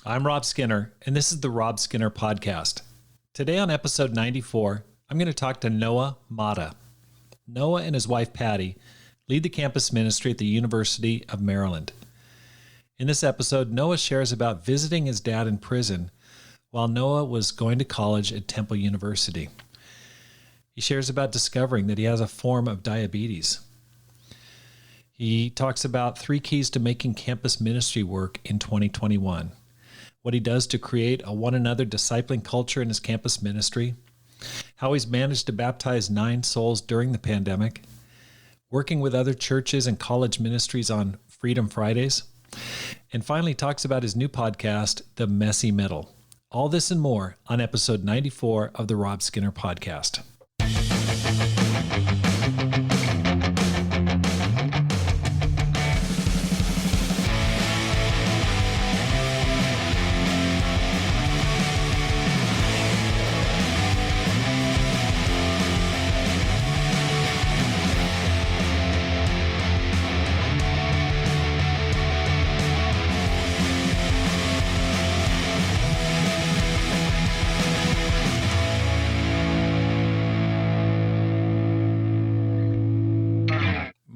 I'm Rob Skinner, and this is the Rob Skinner Podcast. Today on episode 94, I'm going to talk to Noah Mata. Noah and his wife Patty lead the campus ministry at the University of Maryland. In this episode, Noah shares about visiting his dad in prison while Noah was going to college at Temple University. He shares about discovering that he has a form of diabetes. He talks about 3 keys to making campus ministry work in 2021, what he does to create a one another discipling culture in his campus ministry, how he's managed to baptize 9 souls during the pandemic, working with other churches and college ministries on Freedom Fridays, and finally talks about his new podcast, The Messy Middle. All this and more on episode 94 of the Rob Skinner Podcast.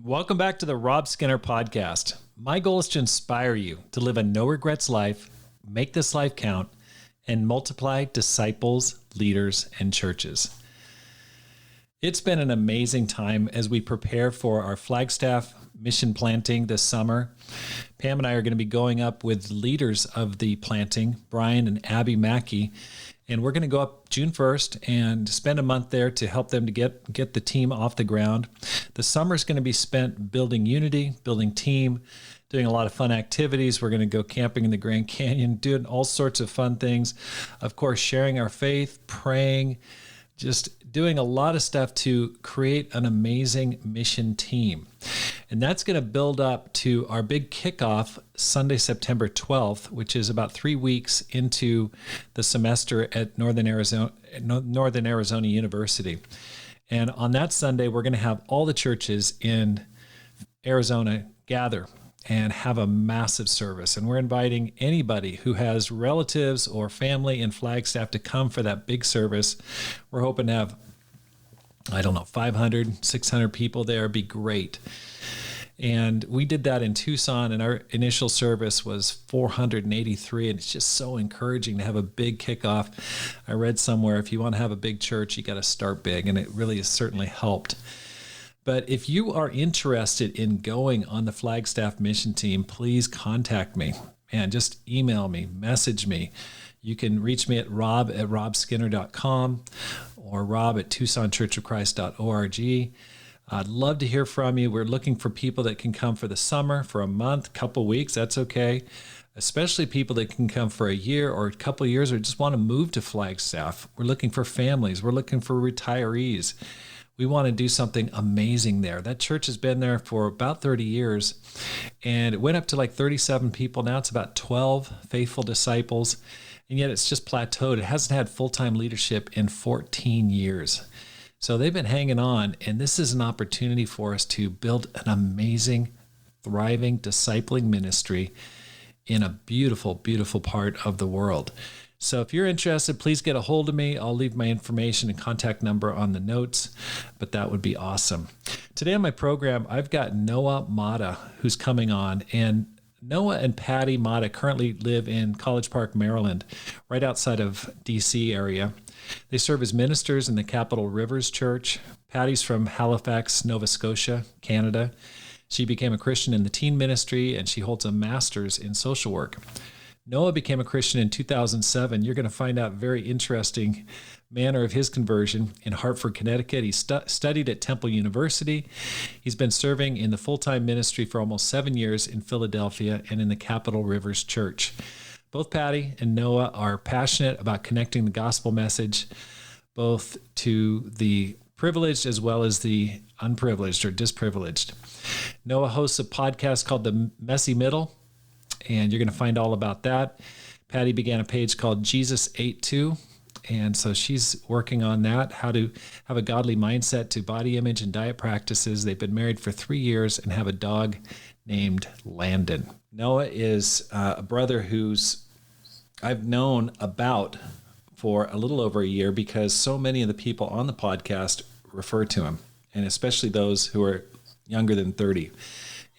Welcome back to the Rob Skinner Podcast. My goal is to inspire you to live a no-regrets life, make this life count, and multiply disciples, leaders, and churches. It's been an amazing time as we prepare for our Flagstaff mission planting this summer. Pam and I are going to be going up with leaders of the planting, Brian and Abby Mackey, and we're going to go up June 1st and spend a month there to help them to get the team off the ground. The summer is going to be spent building unity, building team, doing a lot of fun activities. We're going to go camping in the Grand Canyon, doing all sorts of fun things. Of course, sharing our faith, praying, just doing a lot of stuff to create an amazing mission team. And that's going to build up to our big kickoff Sunday, September 12th, which is about 3 weeks into the semester at Northern Arizona University. And on that Sunday, we're going to have all the churches in Arizona gather and have a massive service. And we're inviting anybody who has relatives or family in Flagstaff to come for that big service. We're hoping to have, 500, 600 people there. It'd be great. And we did that in Tucson, and our initial service was 483, and it's just so encouraging to have a big kickoff. I read somewhere, if you want to have a big church, you got to start big, and it really has certainly helped. But if you are interested in going on the Flagstaff mission team, please contact me and just email me, message me. You can reach me at rob@robskinner.com or rob@tucsonchurchofchrist.org. I'd love to hear from you. We're looking for people that can come for the summer, for a month, couple weeks, that's okay. Especially people that can come for a year or a couple of years or just want to move to Flagstaff. We're looking for families. We're looking for retirees. We want to do something amazing there. That church has been there for about 30 years, and it went up to like 37 people. Now it's about 12 faithful disciples, and yet it's just plateaued. It hasn't had full-time leadership in 14 years. So they've been hanging on, and this is an opportunity for us to build an amazing, thriving, discipling ministry in a beautiful, beautiful part of the world. So if you're interested, please get a hold of me. I'll leave my information and contact number on the notes, but that would be awesome. Today on my program, I've got Noah Mata, who's coming on, and Noah and Patty Mata currently live in College Park, Maryland, right outside of D.C. area. They serve as ministers in the Capital Rivers Church. Patty's from Halifax, Nova Scotia, Canada. She became a Christian in the teen ministry, and she holds a master's in social work. Noah became a Christian in 2007. You're going to find out very interesting manner of his conversion in Hartford, Connecticut. He studied at Temple University. He's been serving in the full-time ministry for almost 7 years in Philadelphia and in the Capital Rivers Church. Both Patty and Noah are passionate about connecting the gospel message both to the privileged as well as the unprivileged or disprivileged. Noah hosts a podcast called The Messy Middle, and you're going to find all about that. Patty began a page called Jesus 8-2, and so she's working on that, how to have a godly mindset to body image and diet practices. They've been married for 3 years and have a dog named Landon. Noah is a brother who's I've known about for a little over a year because so many of the people on the podcast refer to him, and especially those who are younger than 30.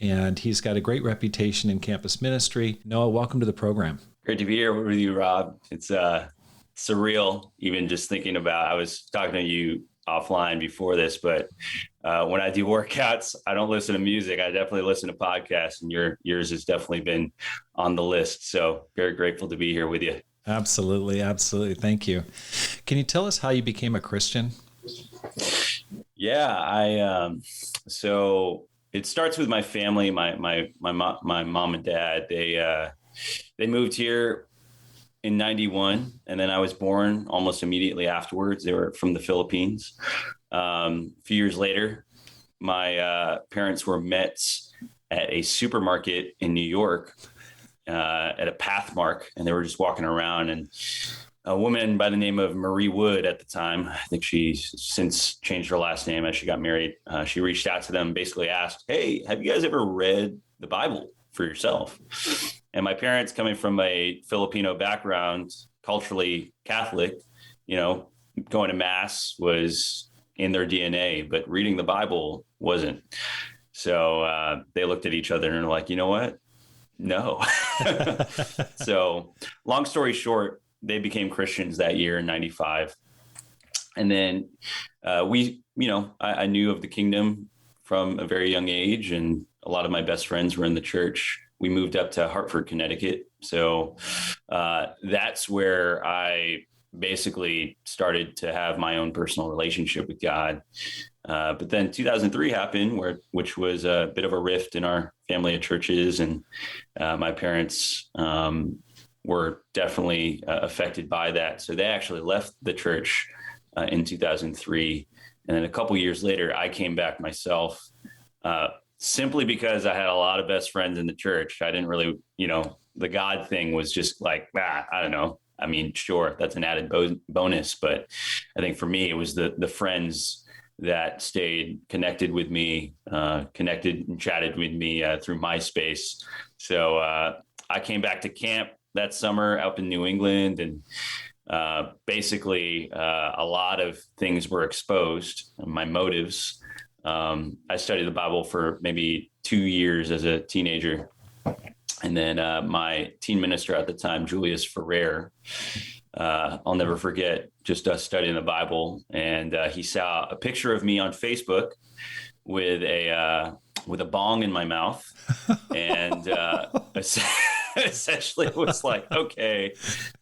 And he's got a great reputation in campus ministry. Noah, welcome to the program. Great to be here with you, Rob. It's surreal, even just thinking about, I was talking to you offline before this, but when I do workouts, I don't listen to music. I definitely listen to podcasts, and yours has definitely been on the list. So very grateful to be here with you. Absolutely. Absolutely. Thank you. Can you tell us how you became a Christian? Yeah, so it starts with my family, my mom and dad. They moved here in 91, and then I was born almost immediately afterwards. They were from the Philippines. A few years later, my parents were met at a supermarket in New York at a Pathmark, and they were just walking around, and a woman by the name of Marie Wood at the time, I think she's since changed her last name as she got married. She reached out to them, basically asked, "Hey, have you guys ever read the Bible for yourself?" And my parents, coming from a Filipino background, culturally Catholic, going to mass was in their DNA, but reading the Bible wasn't. So they looked at each other and were like, you know what? No. So long story short, they became Christians that year in 95. And then I knew of the kingdom from a very young age, and a lot of my best friends were in the church. We moved up to Hartford, Connecticut. So that's where I basically started to have my own personal relationship with God. But then 2003 happened, which was a bit of a rift in our family of churches. And my parents were definitely affected by that. So they actually left the church in 2003. And then a couple years later, I came back myself, simply because I had a lot of best friends in the church. I didn't really, the God thing was just like, I don't know. I mean, sure, that's an added bonus. But I think for me, it was the friends that stayed connected with me, connected and chatted with me through MySpace. So I came back to camp that summer up in New England, and basically a lot of things were exposed, my motives. I studied the Bible for maybe 2 years as a teenager. And then my teen minister at the time, Julius Ferrer, I'll never forget just us studying the Bible. And he saw a picture of me on Facebook with a bong in my mouth. And essentially it was like, okay,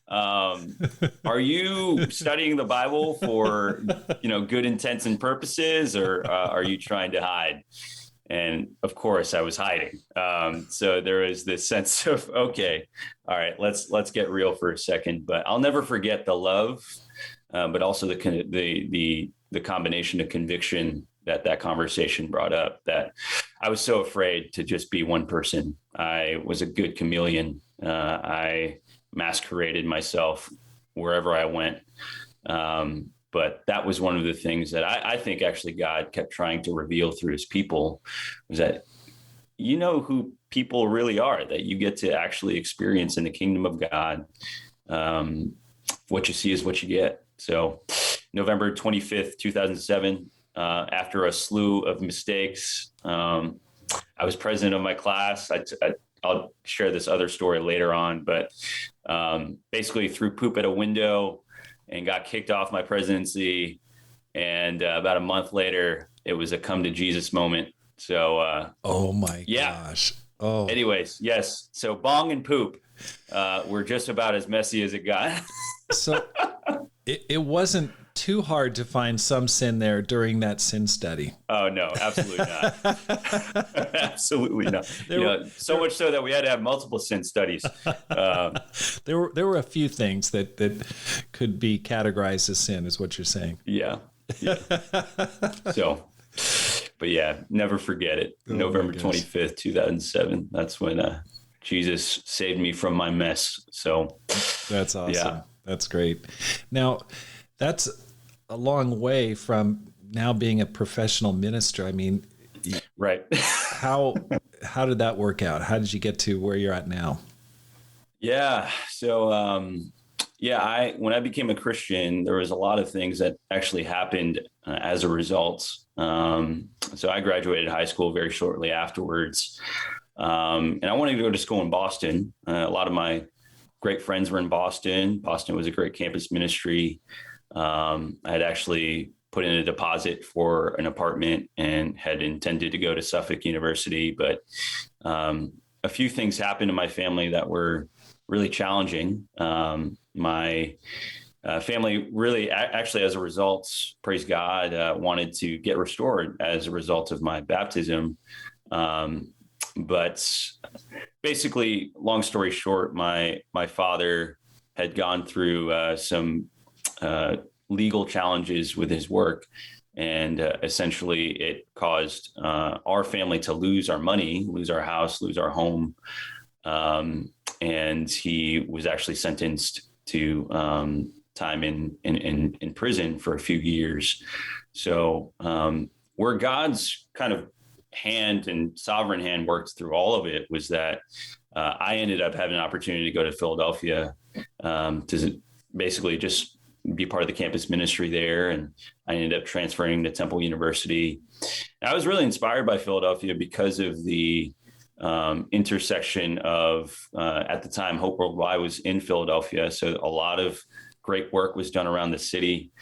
are you studying the Bible for, good intents and purposes, or are you trying to hide? And of course I was hiding. So there was this sense of, okay, all right, let's get real for a second. But I'll never forget the love, but also the combination of conviction that conversation brought up, that I was so afraid to just be one person. I was a good chameleon. I masqueraded myself wherever I went. But that was one of the things that I think actually God kept trying to reveal through his people, was that who people really are, that you get to actually experience in the kingdom of God. What you see is what you get. So November 25th, 2007, after a slew of mistakes, I was president of my class. I'll share this other story later on, but basically threw poop at a window and got kicked off my presidency. And about a month later, it was a come to Jesus moment. So, oh my gosh. Oh, anyways, yes. So bong and poop were just about as messy as it got. So it wasn't too hard to find some sin there during that sin study. Oh no, absolutely not. Absolutely not. So much so that we had to have multiple sin studies. There were a few things that could be categorized as sin, is what you're saying. Yeah. So, but yeah, never forget it. November 25th, 2007. That's when Jesus saved me from my mess. So that's awesome. Yeah. That's great. Now, that's a long way from now being a professional minister. I mean, right. How did that work out? How did you get to where you're at now? Yeah. So, when I became a Christian, there was a lot of things that actually happened as a result. So I graduated high school very shortly afterwards. And I wanted to go to school in Boston. A lot of my great friends were in Boston. Boston was a great campus ministry. I had actually put in a deposit for an apartment and had intended to go to Suffolk University, but a few things happened in my family that were really challenging. My family really, actually, as a result, praise God, wanted to get restored as a result of my baptism. But basically, long story short, my father had gone through some legal challenges with his work. And essentially, it caused our family to lose our money, lose our house, lose our home. And he was actually sentenced to time in prison for a few years. So where God's kind of hand and sovereign hand worked through all of it was that I ended up having an opportunity to go to Philadelphia to basically just be part of the campus ministry there. And I ended up transferring to Temple University. And I was really inspired by Philadelphia because of the intersection of, at the time, Hope Worldwide was in Philadelphia. So a lot of great work was done around the city.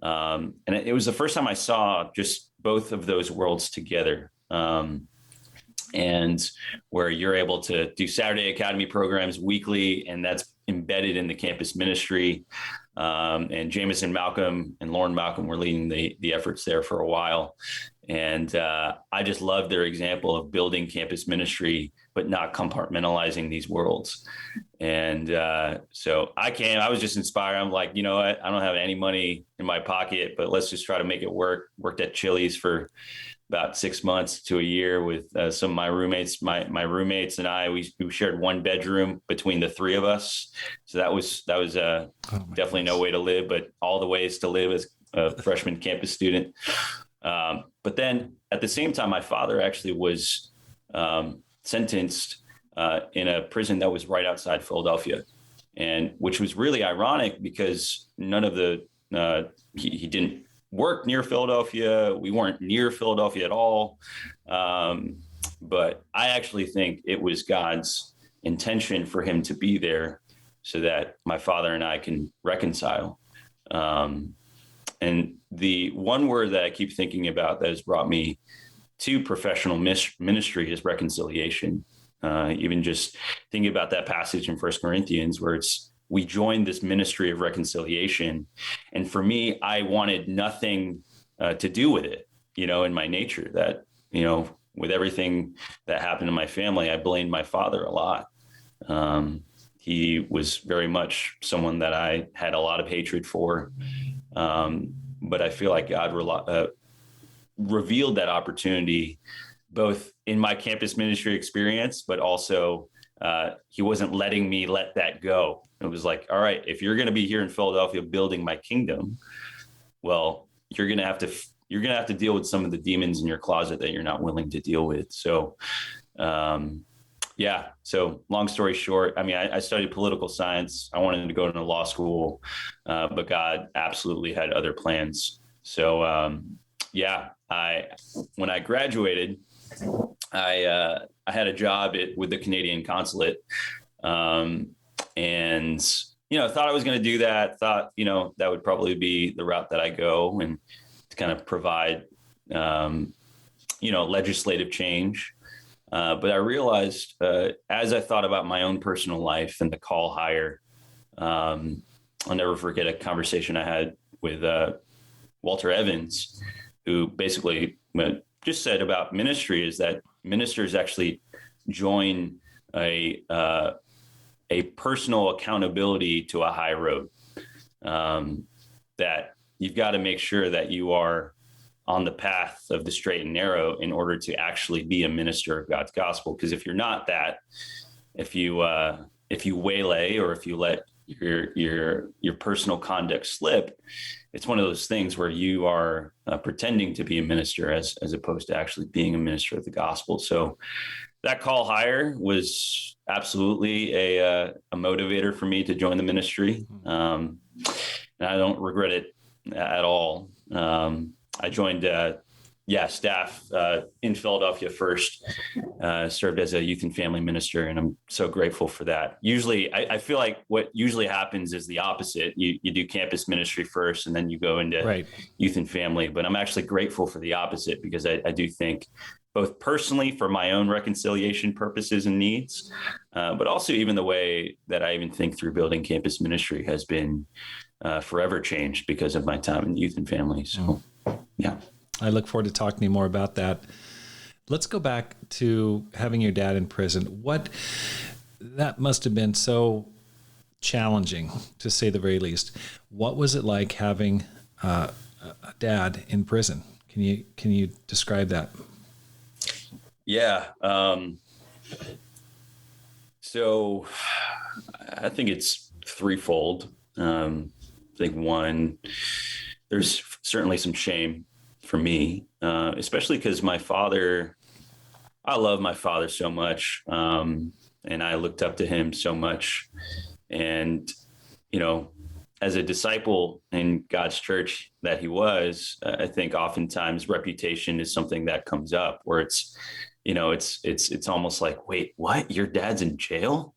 And it was the first time I saw just both of those worlds together. And where you're able to do Saturday Academy programs weekly, and that's embedded in the campus ministry. And Jameson Malcolm and Lauren Malcolm were leading the efforts there for a while. And I just love their example of building campus ministry, but not compartmentalizing these worlds. And so I was just inspired. I'm like, you know what? I don't have any money in my pocket, but let's just try to make it work. Worked at Chili's for about 6 months to a year with some of my roommates. My roommates and I, we shared one bedroom between the three of us. So that was definitely no way to live, but all the ways to live as a freshman campus student. But then at the same time, my father actually was sentenced in a prison that was right outside Philadelphia, and which was really ironic because none of the he didn't work near Philadelphia. We weren't near Philadelphia at all. But I actually think it was God's intention for him to be there so that my father and I can reconcile. And the one word that I keep thinking about that has brought me to professional ministry is reconciliation. Even just thinking about that passage in 1 Corinthians where we joined this ministry of reconciliation. And for me, I wanted nothing to do with it, in my nature that, with everything that happened in my family, I blamed my father a lot. He was very much someone that I had a lot of hatred for. But I feel like God revealed that opportunity both in my campus ministry experience, but also he wasn't letting me let that go. It was like, all right, if you're going to be here in Philadelphia building my kingdom, well, you're going to have to deal with some of the demons in your closet that you're not willing to deal with. So, So long story short, I studied political science. I wanted to go to law school, but God absolutely had other plans. So, when I graduated, I had a job with the Canadian consulate, and thought I was going to do that. Thought that would probably be the route that I go, and to kind of provide legislative change. But I realized as I thought about my own personal life and the call higher, I'll never forget a conversation I had with Walter Evans, who basically just said about ministry is that ministers actually join a personal accountability to a high road, that you've got to make sure that you are on the path of the straight and narrow in order to actually be a minister of God's gospel. Because if you're not that, if you waylay or if you let your personal conduct slip, it's one of those things where you are pretending to be a minister as opposed to actually being a minister of the gospel. So that call higher was absolutely a motivator for me to join the ministry. And I don't regret it at all. I joined, staff in Philadelphia first, served as a youth and family minister, and I'm so grateful for that. Usually, I feel like what usually happens is the opposite. You do campus ministry first, and then you go into youth and family. But I'm actually grateful for the opposite, because I do think, both personally for my own reconciliation purposes and needs, but also even the way that I even think through building campus ministry has been forever changed because of my time in youth and family. So, yeah. I look forward to talking to you more about that. Let's go back to having your dad in prison. That must have been so challenging, to say the very least. What was it like having a dad in prison? Can you describe that? Yeah. So I think it's threefold. I think one, there's certainly some shame for me, especially because I love my father so much. And I looked up to him so much. And, as a disciple in God's church that he was, I think oftentimes reputation is something that comes up where it's almost like, wait, what? Your dad's in jail?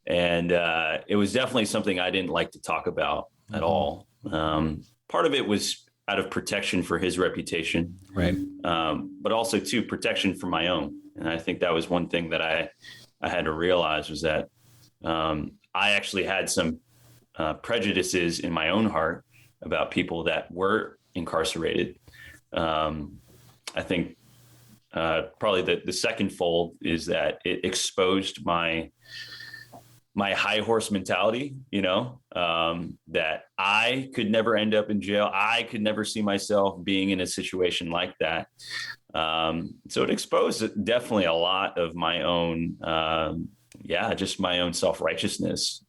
And it was definitely something I didn't like to talk about at all. Part of it was out of protection for his reputation, right? But also too, protection for my own. And I think that was one thing that I had to realize, was that I actually had some prejudices in my own heart about people that were incarcerated. I think probably the second fold is that it exposed my high horse mentality, that I could never end up in jail. I could never see myself being in a situation like that. So it exposed definitely a lot of my own, just my own self-righteousness.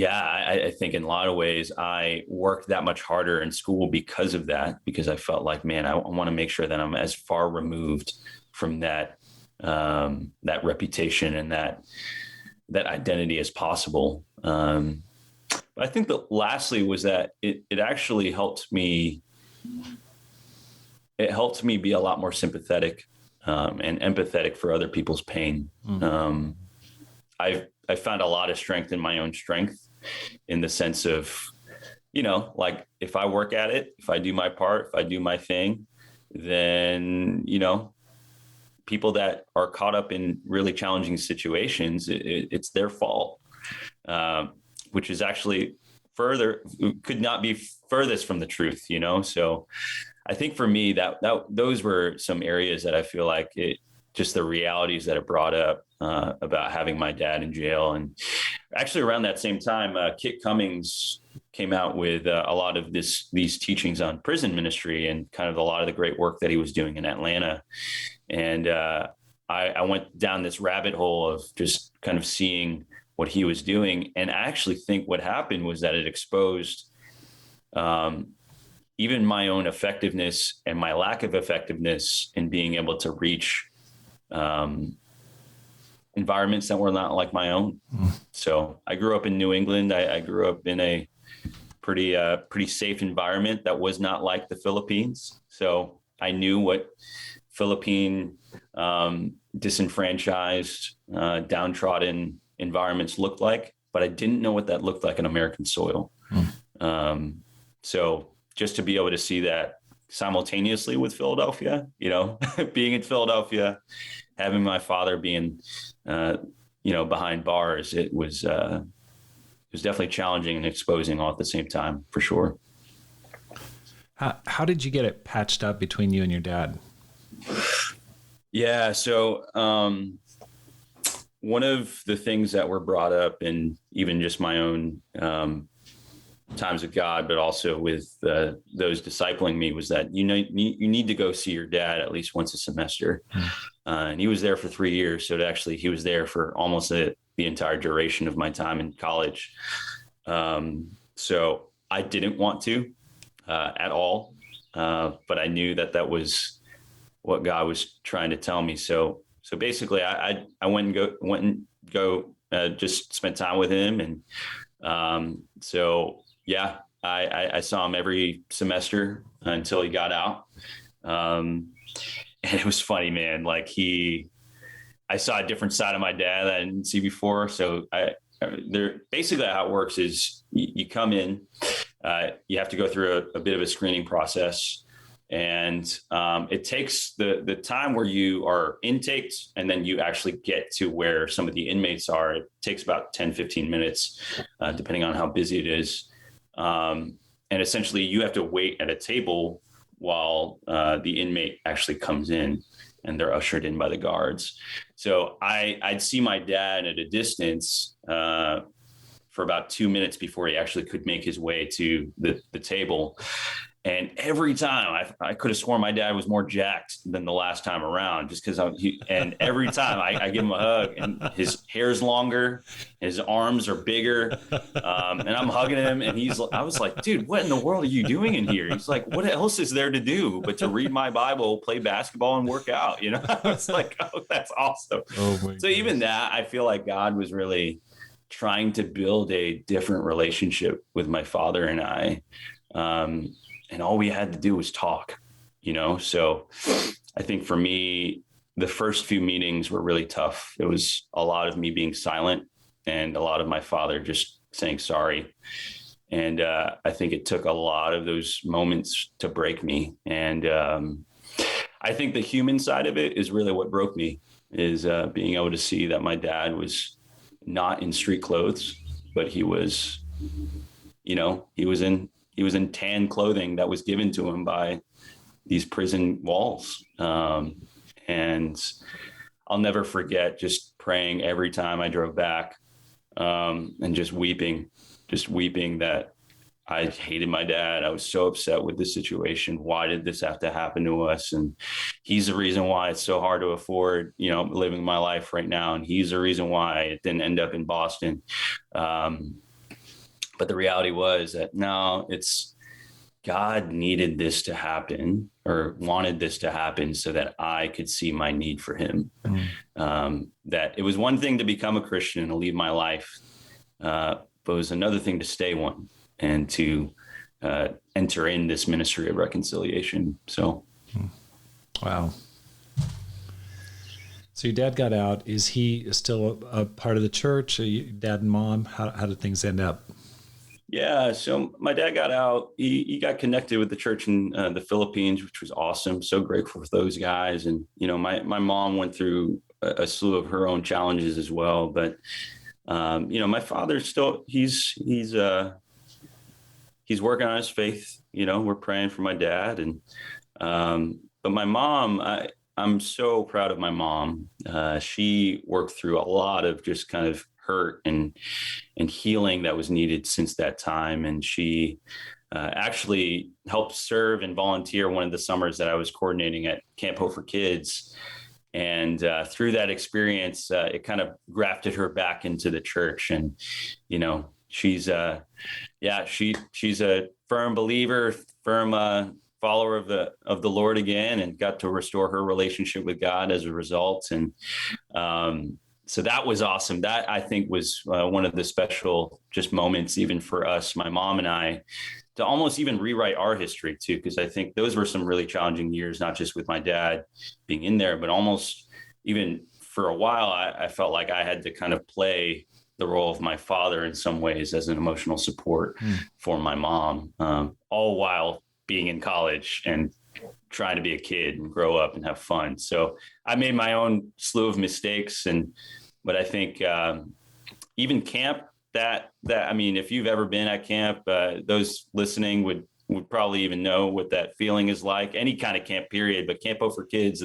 I think in a lot of ways I worked that much harder in school because of that, because I felt like, man, I want to make sure that I'm as far removed from that reputation and that identity as possible. But I think that lastly was that it actually helped me. It helped me be a lot more sympathetic and empathetic for other people's pain. I found a lot of strength in my own strength, in the sense of, like, if I work at it, if I do my part, if I do my thing, then, people that are caught up in really challenging situations, it's their fault, which is actually could not be furthest from the truth, So I think for me, that those were some areas that I feel like just the realities that it brought up about having my dad in jail. And actually around that same time, Kit Cummings came out with a lot of these teachings on prison ministry and kind of a lot of the great work that he was doing in Atlanta. And I went down this rabbit hole of just kind of seeing what he was doing. And I actually think what happened was that it exposed even my own effectiveness and my lack of effectiveness in being able to reach environments that were not like my own. So I grew up in New England. I grew up in a pretty safe environment that was not like the Philippines. So I knew what Philippine disenfranchised, downtrodden environments looked like, but I didn't know what that looked like in American soil. So just to be able to see that simultaneously with Philadelphia, being in Philadelphia, having my father being, behind bars, it was definitely challenging and exposing all at the same time, for sure. How did you get it patched up between you and your dad? Yeah. So, one of the things that were brought up in even just my own, times of God, but also with those discipling me, was that, you need to go see your dad at least once a semester. And he was there for 3 years. So he was there for almost the entire duration of my time in college. So I didn't want to at all. But I knew that was what God was trying to tell me. So basically I went and go just spent time with him. And so, yeah, I saw him every semester until he got out. And it was funny, man. Like I saw a different side of my dad that I didn't see before. So basically how it works is you come in, you have to go through a bit of a screening process. And it takes the time where you are intaked and then you actually get to where some of the inmates are. It takes about 10, 15 minutes, depending on how busy it is. And essentially you have to wait at a table while the inmate actually comes in and they're ushered in by the guards. So I'd see my dad at a distance for about 2 minutes before he actually could make his way to the table. And every time I could have sworn my dad was more jacked than the last time around, just because and every time I give him a hug and his hair's longer, his arms are bigger. And I'm hugging him and I was like, dude, what in the world are you doing in here? He's like, what else is there to do but to read my Bible, play basketball and work out? You know, I was like, oh, that's awesome. Oh my goodness. Even that, I feel like God was really trying to build a different relationship with my father and I. And all we had to do was talk, you know? So I think for me, the first few meetings were really tough. It was a lot of me being silent and a lot of my father just saying sorry. And I think it took a lot of those moments to break me. And I think the human side of it is really what broke me, is being able to see that my dad was not in street clothes, but he was, you know, he was in tan clothing that was given to him by these prison walls. And I'll never forget just praying every time I drove back, and just weeping that I hated my dad. I was so upset with the situation. Why did this have to happen to us? And he's the reason why it's so hard to afford, you know, living my life right now. And he's the reason why it didn't end up in Boston. But the reality was that no, it's God needed this to happen or wanted this to happen so that I could see my need for him. That it was one thing to become a Christian and leave my life, but it was another thing to stay one and to enter in this ministry of reconciliation. So. Wow. So your dad got out. Is he still a part of the church? Dad and mom? How did things end up? Yeah, so my dad got out. He got connected with the church in the Philippines, which was awesome. So grateful for those guys. And, you know, my mom went through a slew of her own challenges as well. But, you know, my father still, he's working on his faith. You know, we're praying for my dad. And, but my mom, I'm so proud of my mom. She worked through a lot of just kind of hurt and healing that was needed since that time. And she actually helped serve and volunteer one of the summers that I was coordinating at Camp Hope for Kids. And through that experience, it kind of grafted her back into the church. And, you know, she's a firm believer, firm follower of the Lord again, and got to restore her relationship with God as a result. And so that was awesome. That, I think, was one of the special just moments, even for us, my mom and I, to almost even rewrite our history too, because I think those were some really challenging years, not just with my dad being in there, but almost even for a while, I felt like I had to kind of play the role of my father in some ways as an emotional support for my mom, all while being in college and trying to be a kid and grow up and have fun. So I made my own slew of mistakes. But I think even camp, that I mean, if you've ever been at camp, those listening would probably even know what that feeling is like. Any kind of camp period, but Camp Hope for Kids,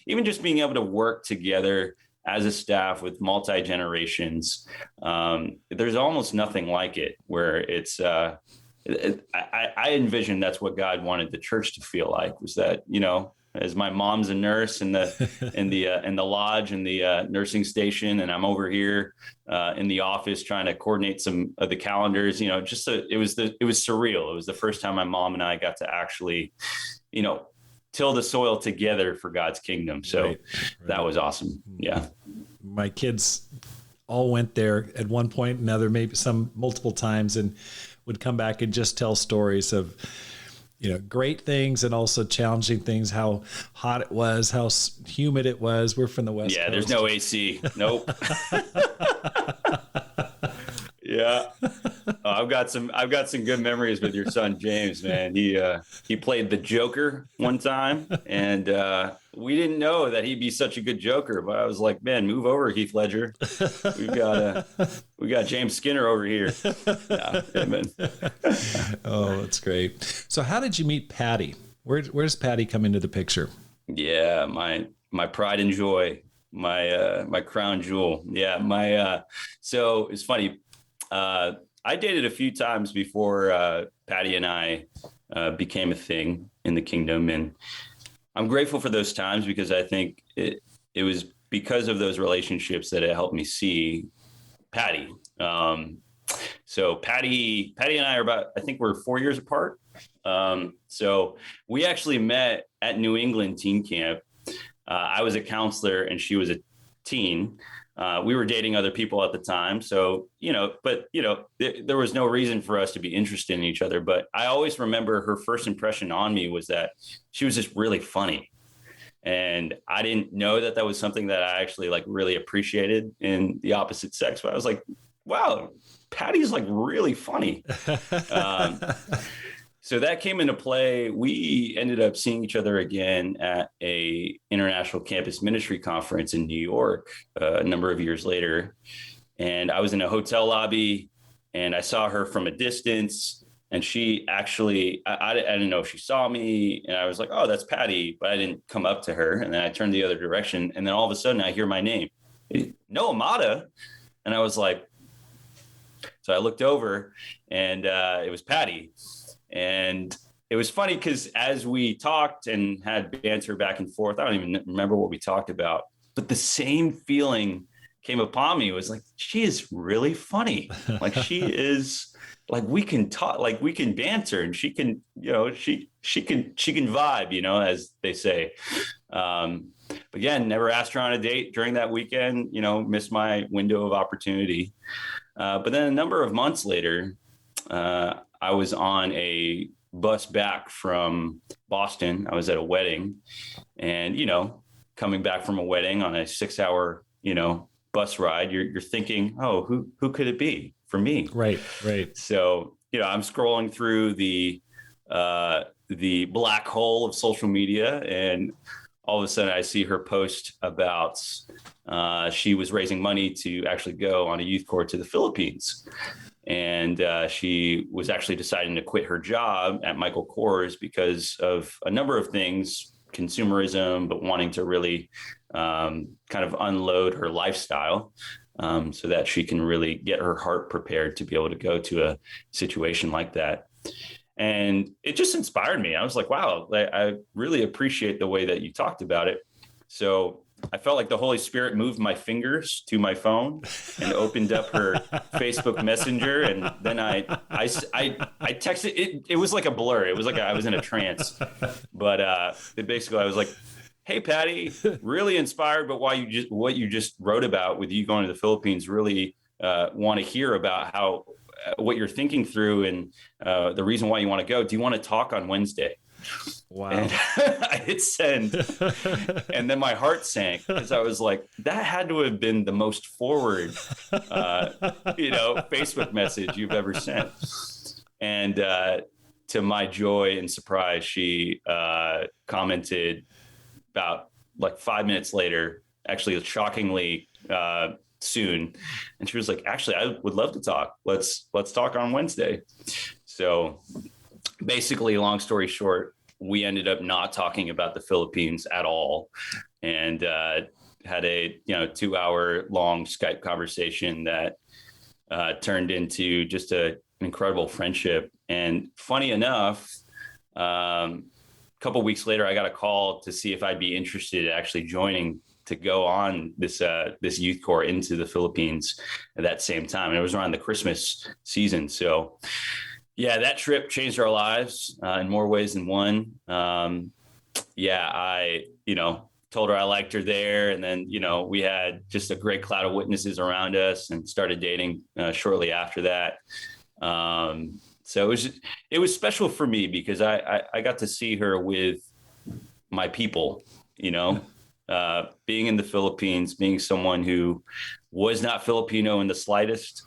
even just being able to work together as a staff with multi-generations, there's almost nothing like it, where it's I envision that's what God wanted the church to feel like, was that, you know, as my mom's a nurse in the lodge and the nursing station, and I'm over here in the office trying to coordinate some of the calendars, you know, it was surreal. It was the first time my mom and I got to actually, you know, till the soil together for God's kingdom. So Right. that was awesome. Yeah. My kids all went there at one point or another, maybe some multiple times, and would come back and just tell stories of, great things and also challenging things, how hot it was, how humid it was. We're from the West Coast. There's no AC. Nope. Yeah. I've got some good memories with your son, James, man. He played the Joker one time, and we didn't know that he'd be such a good Joker, but I was like, man, move over, Heath Ledger. We got James Skinner over here. Yeah, amen. Oh, that's great. So how did you meet Patty? Where's Patty come into the picture? Yeah, my pride and joy, my crown jewel. Yeah, so it's funny. I dated a few times before Patty and I became a thing in the kingdom, and I'm grateful for those times because I think it was because of those relationships that it helped me see Patty. So Patty and I we're 4 years apart. So we actually met at New England teen camp. I was a counselor and she was a teen. We were dating other people at the time. So, there was no reason for us to be interested in each other. But I always remember her first impression on me was that she was just really funny. And I didn't know that was something that I actually really appreciated in the opposite sex. But I was like, wow, Patty's really funny. So that came into play. We ended up seeing each other again at a international campus ministry conference in New York a number of years later. And I was in a hotel lobby and I saw her from a distance. And she actually, I didn't know if she saw me. And I was like, oh, that's Patty. But I didn't come up to her. And then I turned the other direction. And then all of a sudden I hear my name, no, Amada. And I was like, so I looked over and it was Patty. And it was funny because as we talked and had banter back and forth, I don't even remember what we talked about, but the same feeling came upon me. It was like, she is really funny. She is we can talk, we can banter, and she can, she can vibe, as they say. But again, never asked her on a date during that weekend, missed my window of opportunity. But then a number of months later, I was on a bus back from Boston. I was at a wedding, and, coming back from a wedding on a 6-hour, bus ride, you're thinking, oh, who could it be for me? Right. So, I'm scrolling through the black hole of social media, and all of a sudden I see her post about she was raising money to actually go on a youth corps to the Philippines. And she was actually deciding to quit her job at Michael Kors because of a number of things, consumerism, but wanting to really kind of unload her lifestyle so that she can really get her heart prepared to be able to go to a situation like that. And it just inspired me. I was like, wow, I really appreciate the way that you talked about it. So I felt like the Holy Spirit moved my fingers to my phone and opened up her Facebook Messenger. And then I texted it. It was like a blur. It was like I was in a trance. But basically I was like, hey, Patty, really inspired by what you just wrote about with you going to the Philippines. Really want to hear about how what you're thinking through and the reason why you want to go. Do you want to talk on Wednesday? Wow. And I hit send, and then my heart sank because I was like, that had to have been the most forward, Facebook message you've ever sent. And to my joy and surprise, she commented about 5 minutes later, actually shockingly soon. And she was like, actually, I would love to talk. Let's talk on Wednesday. So basically, long story short, we ended up not talking about the Philippines at all, and had a 2-hour long Skype conversation that turned into just an incredible friendship. And funny enough, a couple of weeks later, I got a call to see if I'd be interested in actually joining to go on this youth corps into the Philippines at that same time. And it was around the Christmas season. So yeah, that trip changed our lives in more ways than one. yeah, told her I liked her there. And then, we had just a great cloud of witnesses around us and started dating shortly after that. So it was special for me because I got to see her with my people, being in the Philippines, being someone who was not Filipino in the slightest.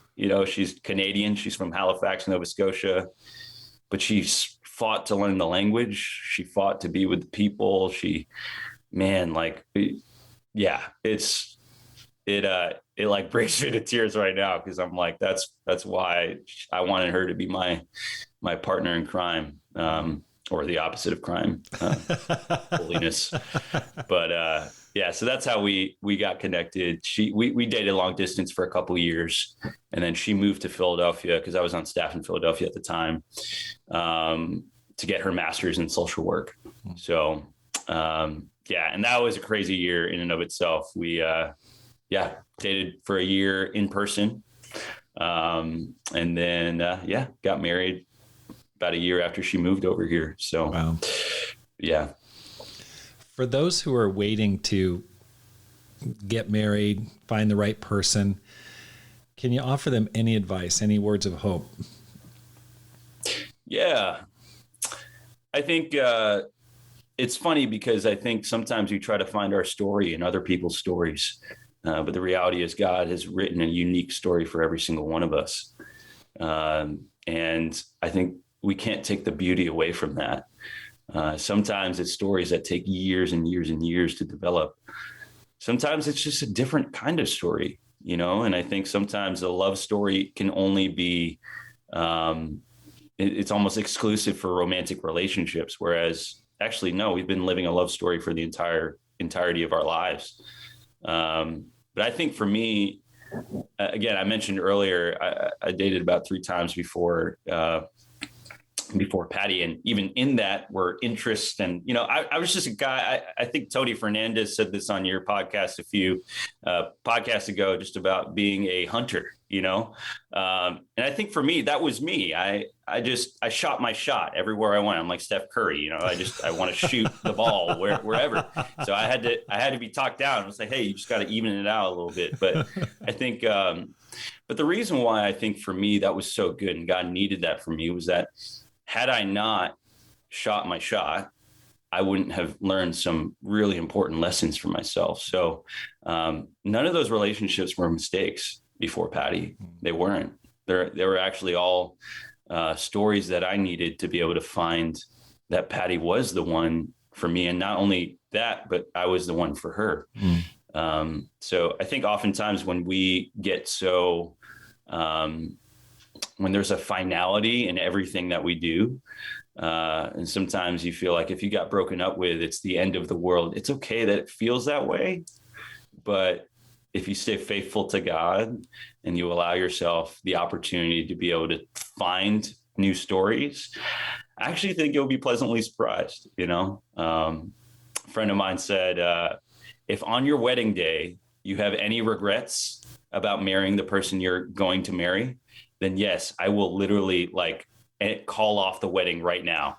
She's Canadian. She's from Halifax, Nova Scotia, but she fought to learn the language. She fought to be with the people. It like breaks me to tears right now because I'm like, that's why I wanted her to be my partner in crime, or the opposite of crime, holiness. But so that's how we got connected. We dated long distance for a couple of years, and then she moved to Philadelphia because I was on staff in Philadelphia at the time, to get her master's in social work. So and that was a crazy year in and of itself. We dated for a year in person, and then got married about a year after she moved over here. So wow. Yeah. For those who are waiting to get married, find the right person, can you offer them any advice, any words of hope? Yeah. I think it's funny because I think sometimes we try to find our story in other people's stories. But the reality is God has written a unique story for every single one of us. And I think we can't take the beauty away from that. Sometimes it's stories that take years and years and years to develop. Sometimes it's just a different kind of story, and I think sometimes a love story can only be, it's almost exclusive for romantic relationships. Whereas actually, no, we've been living a love story for the entirety of our lives. But I think for me, again, I mentioned earlier, I dated about 3 times before Patty. And even in that were interests. And, I was just a guy, I think Tony Fernandez said this on your podcast a few podcasts ago, just about being a hunter, and I think for me, that was me. I shot my shot everywhere I went. I'm like Steph Curry, I want to shoot the ball wherever. So I had to be talked down and say, hey, you just got to even it out a little bit. But I think, but the reason why I think for me, that was so good and God needed that for me was that had I not shot my shot, I wouldn't have learned some really important lessons for myself. So none of those relationships were mistakes before Patty. They weren't. They were actually all stories that I needed to be able to find that Patty was the one for me. And not only that, but I was the one for her. So I think oftentimes when we get so when there's a finality in everything that we do, and sometimes you feel like if you got broken up with, it's the end of the world. It's okay that it feels that way. But if you stay faithful to God and you allow yourself the opportunity to be able to find new stories, I actually think you'll be pleasantly surprised. A friend of mine said, if on your wedding day, you have any regrets about marrying the person you're going to marry, then yes, I will literally call off the wedding right now,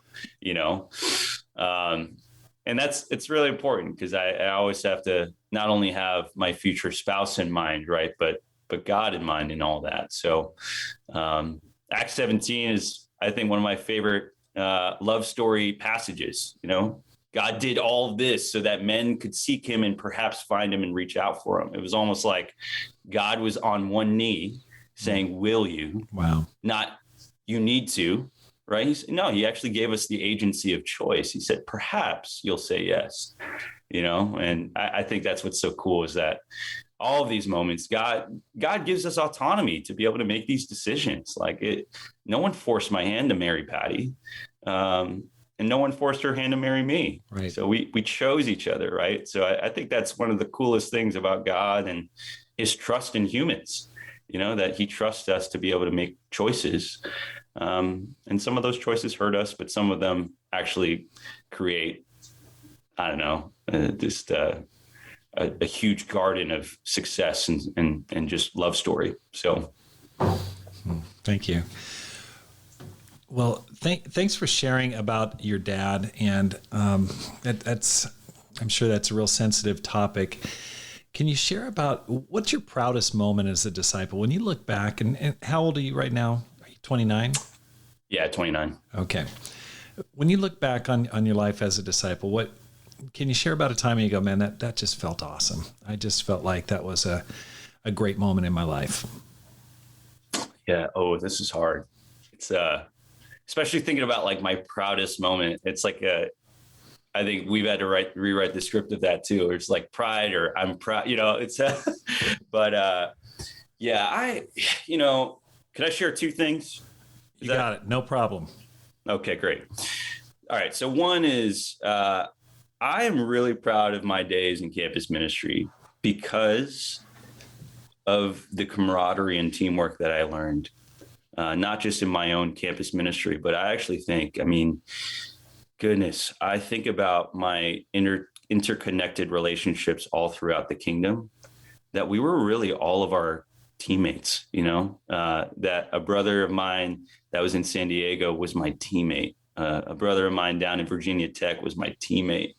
and it's really important because I always have to not only have my future spouse in mind, right, but God in mind and all that. So Acts 17 is, I think, one of my favorite love story passages. God did all of this so that men could seek him and perhaps find him and reach out for him. It was almost like God was on one knee saying, will you? Wow. Not you need to, right? He actually gave us the agency of choice. He said, perhaps you'll say yes, and I think that's what's so cool is that all of these moments, God gives us autonomy to be able to make these decisions. No one forced my hand to marry Patty. And no one forced her hand to marry me. Right. So we chose each other, right? So I think that's one of the coolest things about God and his trust in humans, that he trusts us to be able to make choices. And some of those choices hurt us, but some of them actually create, I don't know, just a huge garden of success and just love story. So thank you. Well, thanks for sharing about your dad. And I'm sure that's a real sensitive topic. Can you share about what's your proudest moment as a disciple? When you look back, and how old are you right now? Are you 29? Yeah, 29. Okay. When you look back on your life as a disciple, what can you share about a time when you go, man, that just felt awesome. I just felt like that was a great moment in my life. Yeah. Oh, this is hard. It's especially thinking about like my proudest moment. It's like I think we've had to rewrite the script of that too. Or it's like pride or I'm proud, it's, but yeah, could I share two things? You got it. No problem. Okay, great. All right. So one is, I am really proud of my days in campus ministry because of the camaraderie and teamwork that I learned, not just in my own campus ministry, but I actually think, goodness, I think about my interconnected relationships all throughout the kingdom, that we were really all of our teammates, that a brother of mine that was in San Diego was my teammate. A brother of mine down in Virginia Tech was my teammate.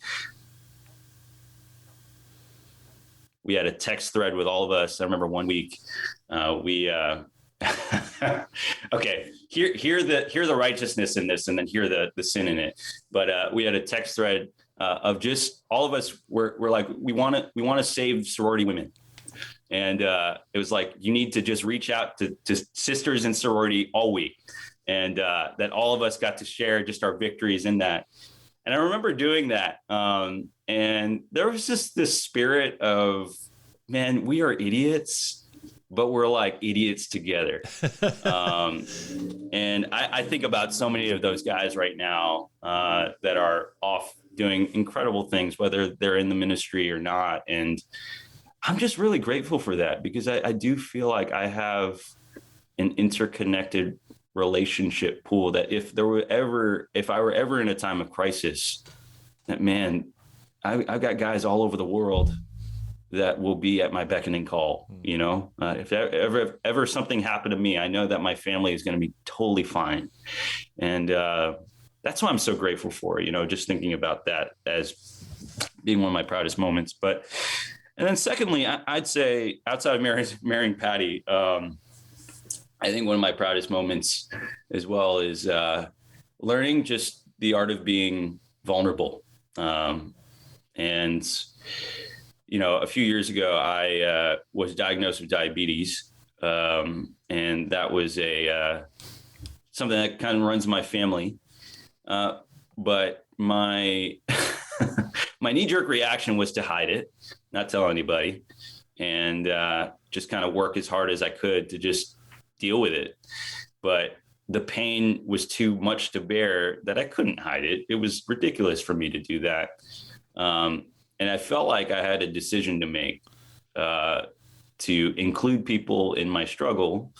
We had a text thread with all of us. I remember one week okay, hear the righteousness in this, and then hear the sin in it. But we had a text thread of just all of us were like, we want to save sorority women. And it was like, you need to just reach out to sisters in sorority all week. And that all of us got to share just our victories in that. And I remember doing that. And there was just this spirit of, man, we are idiots, but we're like idiots together. And I think about so many of those guys right now that are off doing incredible things, whether they're in the ministry or not. And I'm just really grateful for that, because I do feel like I have an interconnected relationship pool that if I were ever in a time of crisis, that, man, I've got guys all over the world that will be at my beckoning call. If ever something happened to me, I know that my family is going to be totally fine. And that's why I'm so grateful for, just thinking about that as being one of my proudest moments. And then secondly, I'd say outside of marrying Patty, I think one of my proudest moments as well is learning just the art of being vulnerable. And, a few years ago, I was diagnosed with diabetes. And that was something that kind of runs my family. But my my knee-jerk reaction was to hide it, not tell anybody, and just kind of work as hard as I could to just deal with it. But the pain was too much to bear that I couldn't hide it. It was ridiculous for me to do that. And I felt like I had a decision to make, to include people in my struggle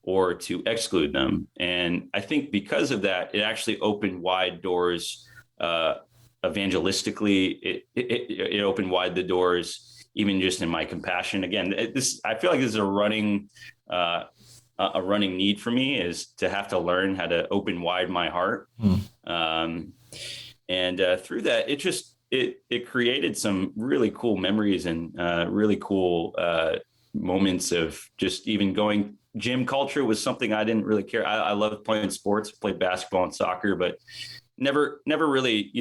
or to exclude them. And I think because of that, it actually opened wide doors evangelistically. It opened wide the doors, even just in my compassion. Again, I feel like this is a running need for me, is to have to learn how to open wide my heart. And through that, it created some really cool memories and really cool moments of just even going. Gym culture was something I didn't really care. I loved playing sports, played basketball and soccer, but never really,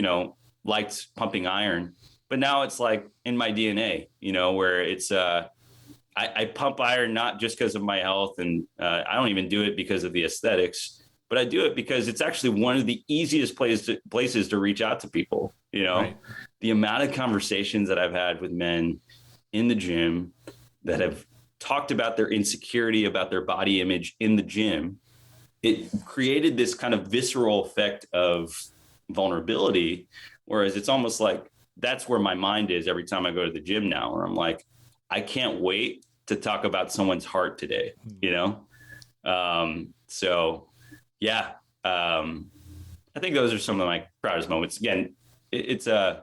liked pumping iron. But now it's like in my DNA, where it's, I pump iron, not just because of my health. And I don't even do it because of the aesthetics, but I do it because it's actually one of the easiest places to reach out to people. Right. The amount of conversations that I've had with men in the gym that have talked about their insecurity about their body image in the gym, it created this kind of visceral effect of vulnerability. Whereas it's almost like that's where my mind is every time I go to the gym now, where I'm like, I can't wait to talk about someone's heart today, So yeah, I think those are some of my proudest moments. Again, I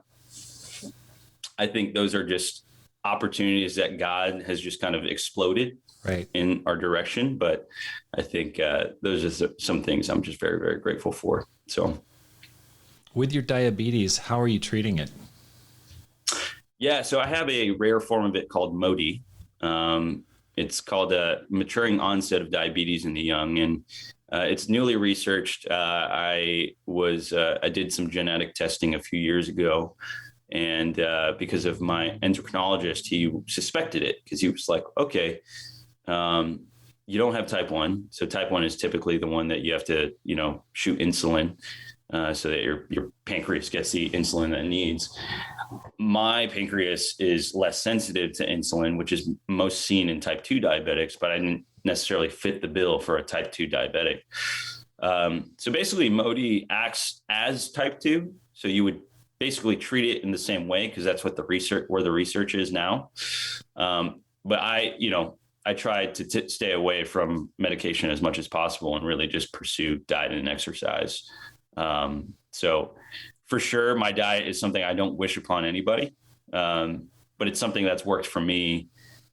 think those are just opportunities that God has just kind of exploded Right. in our direction. But I think those are some things I'm just very, very grateful for. So With your diabetes, how are you treating it? yeah, so I have a rare form of it called MODY. It's called a maturing onset of diabetes in the young, and it's newly researched. I did some genetic testing a few years ago, and because of my endocrinologist, he suspected it because he was like, okay, you don't have type 1. So type 1 is typically the one that you have to, shoot insulin so that your pancreas gets the insulin that it needs. My pancreas is less sensitive to insulin, which is most seen in type 2 diabetics, but I didn't necessarily fit the bill for a type 2 diabetic. So basically MODY acts as type 2. So you would basically treat it in the same way because that's what where the research is now. But I tried to stay away from medication as much as possible and really just pursue diet and exercise. So for sure, my diet is something I don't wish upon anybody, but it's something that's worked for me,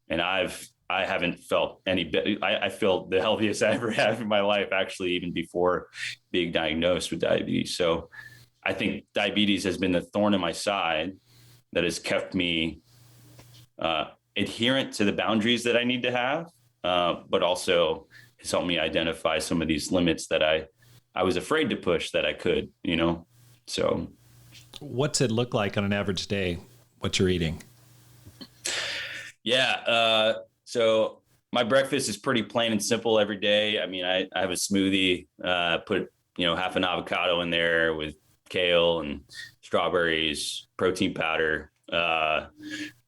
and I haven't felt any better. I feel the healthiest I ever have in my life, actually, even before being diagnosed with diabetes. So I think diabetes has been the thorn in my side that has kept me adherent to the boundaries that I need to have, but also has helped me identify some of these limits that I was afraid to push that I could, So what's it look like on an average day, what you're eating? Yeah. So my breakfast is pretty plain and simple every day. I mean, I have a smoothie, put, half an avocado in there with kale and strawberries, protein powder,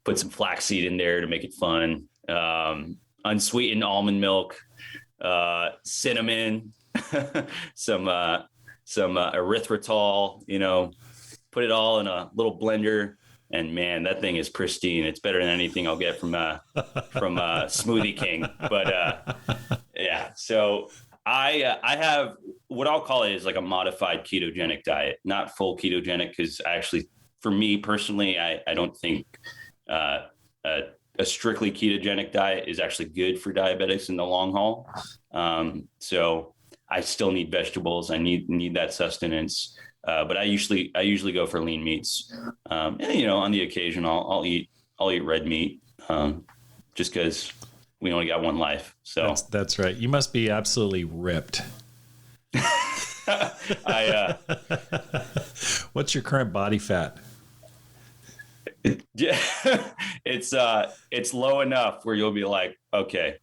put some flaxseed in there to make it fun, unsweetened almond milk, cinnamon, some erythritol, put it all in a little blender, and man, that thing is pristine. It's better than anything I'll get from Smoothie King. But yeah, so I have what I'll call it is like a modified ketogenic diet, not full ketogenic, because for me personally, I don't think a strictly ketogenic diet is actually good for diabetics in the long haul. So I still need vegetables. I need that sustenance. But I usually go for lean meats. And, on the occasion I'll eat red meat, just because we only got one life. So that's right. You must be absolutely ripped. What's your current body fat? Yeah, it's low enough where you'll be like, okay.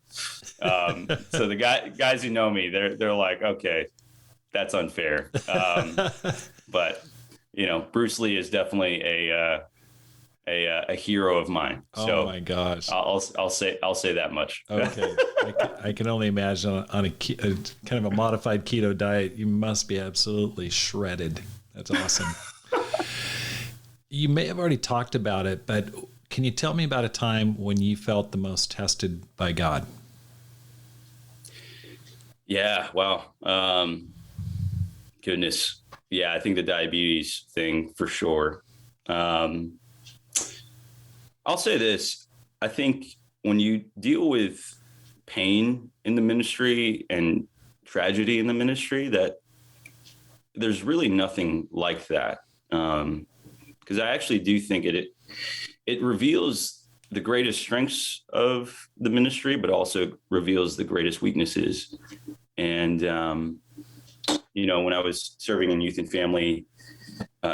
So the guys who know me, they're like, okay, that's unfair. But Bruce Lee is definitely a hero of mine. So oh my gosh, I'll say that much. Okay, I can only imagine on a kind of a modified keto diet, you must be absolutely shredded. That's awesome. You may have already talked about it, but can you tell me about a time when you felt the most tested by God? Yeah, wow. Goodness. Yeah, I think the diabetes thing for sure. I'll say this. I think when you deal with pain in the ministry and tragedy in the ministry, that there's really nothing like that. Because I actually do think it reveals the greatest strengths of the ministry, but also reveals the greatest weaknesses. And, when I was serving in youth and family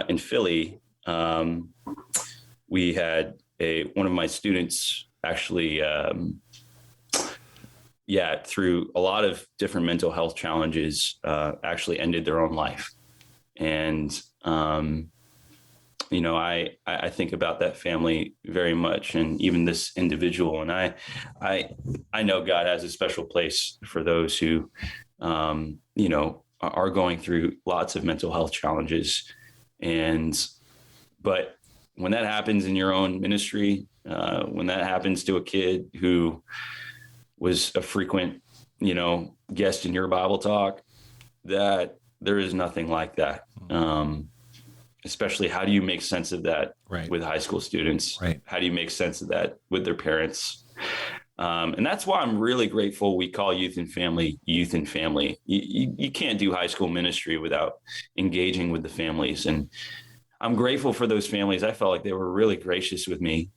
in Philly, we had one of my students actually, through a lot of different mental health challenges, actually ended their own life. And, I think about that family very much, and even this individual. And I know God has a special place for those who, are going through lots of mental health challenges. But when that happens in your own ministry, when that happens to a kid who was a frequent, guest in your Bible talk, that there is nothing like that. Especially, how do you make sense of that with high school students? Right. How do you make sense of that with their parents? And that's why I'm really grateful we call youth and family. You can't do high school ministry without engaging with the families. And I'm grateful for those families. I felt like they were really gracious with me.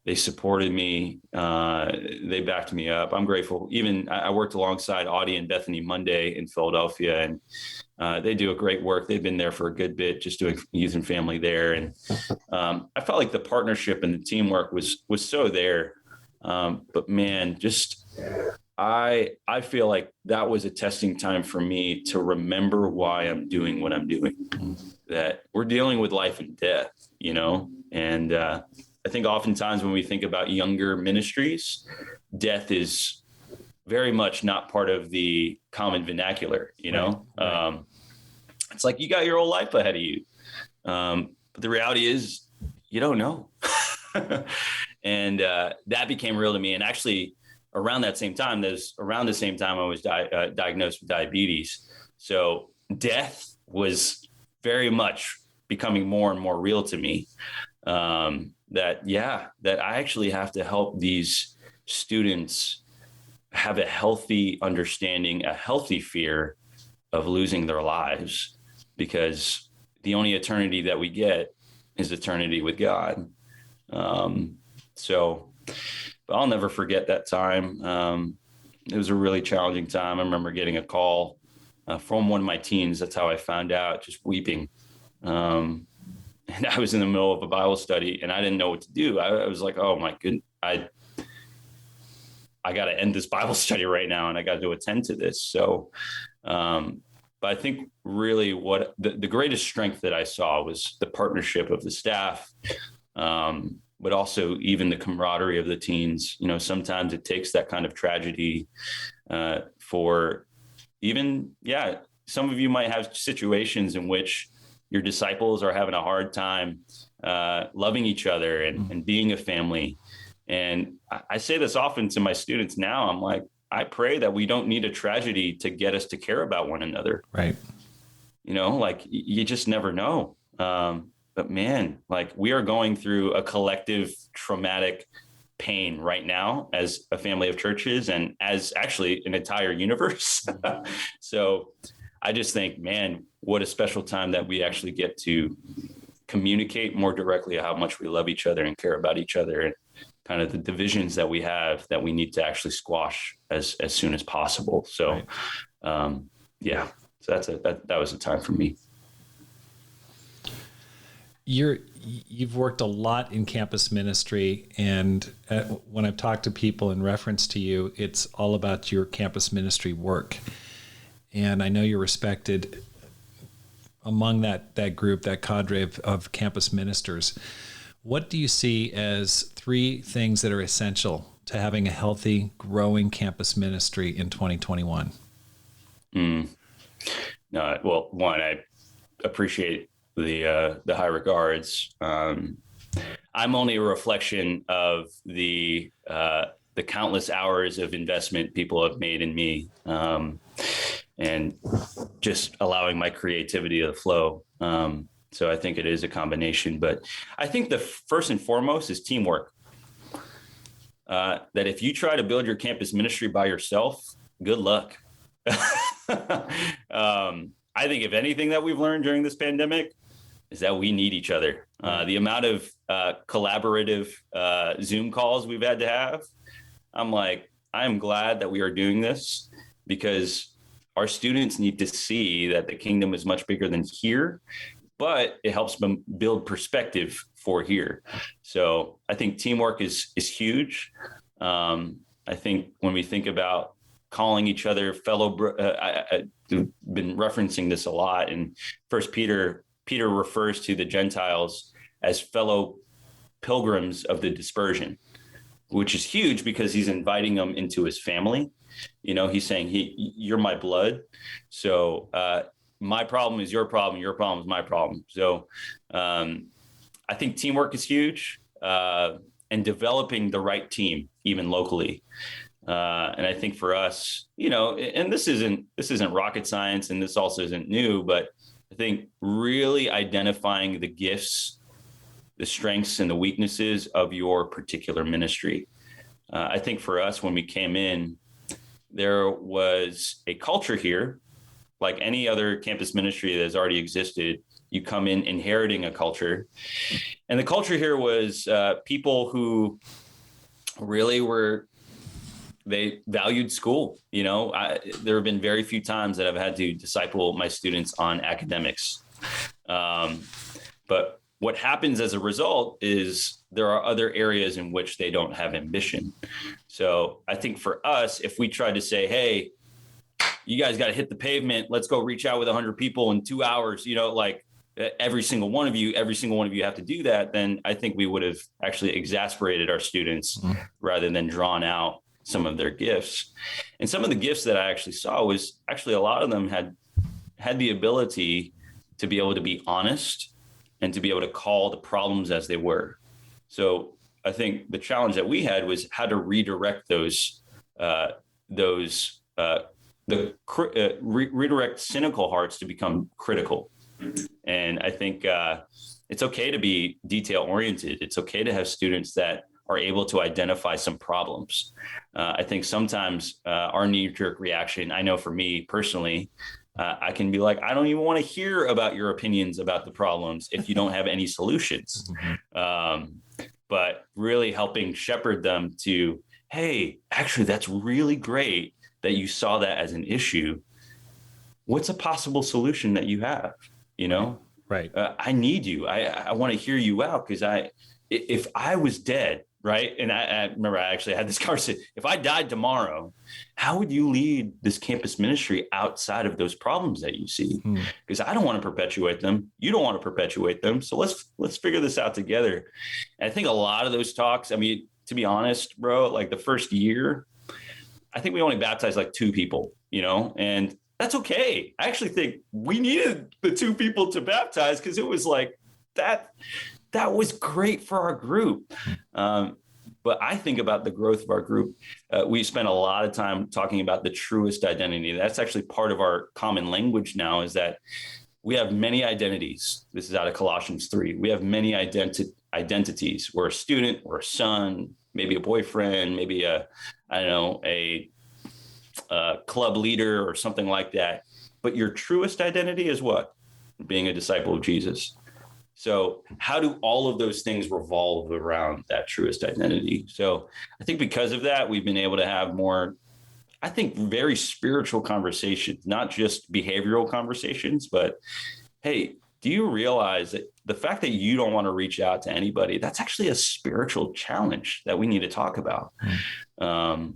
They supported me. They backed me up. I'm grateful. Even I worked alongside Audie and Bethany Monday in Philadelphia, and they do a great work. They've been there for a good bit, just doing youth and family there. And I felt like the partnership and the teamwork was so there. But man, I feel like that was a testing time for me to remember why I'm doing what I'm doing, that we're dealing with life and death, and I think oftentimes when we think about younger ministries, death is very much not part of the common vernacular, Right. It's like you got your whole life ahead of you. But the reality is you don't know. And that became real to me. And actually around the same time I was diagnosed with diabetes. So death was very much becoming more and more real to me. That I actually have to help these students have a healthy understanding, a healthy fear of losing their lives, because the only eternity that we get is eternity with God. But I'll never forget that time. It was a really challenging time. I remember getting a call from one of my teens. That's how I found out, just weeping. And I was in the middle of a Bible study and I didn't know what to do. I was like, oh my goodness, I got to end this Bible study right now and I got to attend to this. So, but I think really what the greatest strength that I saw was the partnership of the staff, but also even the camaraderie of the teens. Sometimes it takes that kind of tragedy for even, some of you might have situations in which your disciples are having a hard time loving each other and being a family. And I say this often to my students now. I'm like, I pray that we don't need a tragedy to get us to care about one another. Right. Like you just never know. But man, like we are going through a collective traumatic pain right now as a family of churches and as actually an entire universe. So I just think, man, what a special time that we actually get to communicate more directly how much we love each other and care about each other, and kind of the divisions that we have that we need to actually squash as soon as possible. So, right. So that was a time for me. You've worked a lot in campus ministry, and when I've talked to people in reference to you, it's all about your campus ministry work. And I know you're respected among that group, that cadre of campus ministers. What do you see as 3 things that are essential to having a healthy, growing campus ministry in 2021? Well, one, I appreciate the high regards. I'm only a reflection of the countless hours of investment people have made in me, and just allowing my creativity to flow. So I think it is a combination, but I think the first and foremost is teamwork. That if you try to build your campus ministry by yourself, good luck. I think if anything that we've learned during this pandemic is that we need each other. The amount of collaborative Zoom calls we've had to have, I'm glad that we are doing this, because our students need to see that the kingdom is much bigger than here, but it helps them build perspective for here. So I think teamwork is huge. I think when we think about calling each other I've been referencing this a lot. In First Peter refers to the Gentiles as fellow pilgrims of the dispersion, which is huge because he's inviting them into his family. He's saying, you're my blood. So my problem is your problem. Your problem is my problem. So I think teamwork is huge, and developing the right team, even locally. And I think for us, and this isn't rocket science, and this also isn't new, but I think really identifying the gifts the strengths and the weaknesses of your particular ministry. I think for us, when we came in, there was a culture here, like any other campus ministry that has already existed. You come in inheriting a culture. And the culture here was people who really they valued school. There have been very few times that I've had to disciple my students on academics. But what happens as a result is there are other areas in which they don't have ambition. So I think for us, if we try to say, hey, you guys got to hit the pavement, let's go reach out with 100 people in 2 hours, like every single one of you have to do that, then I think we would have actually exasperated our students rather than drawn out some of their gifts. And some of the gifts that I actually saw was actually a lot of them had the ability to be able to be honest and to be able to call the problems as they were. So I think the challenge that we had was how to redirect redirect cynical hearts to become critical. And I think it's okay to be detail oriented. It's okay to have students that are able to identify some problems. I think sometimes our knee-jerk reaction, I know for me personally, I can be like, I don't even want to hear about your opinions about the problems if you don't have any solutions. But really helping shepherd them to, hey, actually, that's really great that you saw that as an issue. What's a possible solution that you have? Right. I need you. I want to hear you out, because if I was dead, right? And I remember I actually had this conversation. If I died tomorrow, how would you lead this campus ministry outside of those problems that you see? Because I don't want to perpetuate them. You don't want to perpetuate them. So let's figure this out together. And I think a lot of those talks, I mean, to be honest, bro, like the first year, I think we only baptized like 2 people, and that's okay. I actually think we needed the 2 people to baptize, because it was like that was great for our group. But I think about the growth of our group. We spent a lot of time talking about the truest identity. That's actually part of our common language now, is that we have many identities. This is out of Colossians 3. We have many identities. We're a student, we're a son, maybe a boyfriend, maybe a club leader or something like that. But your truest identity is what? Being a disciple of Jesus. So how do all of those things revolve around that truest identity? So I think because of that, we've been able to have more, I think, very spiritual conversations, not just behavioral conversations, but hey, do you realize that the fact that you don't want to reach out to anybody, that's actually a spiritual challenge that we need to talk about. And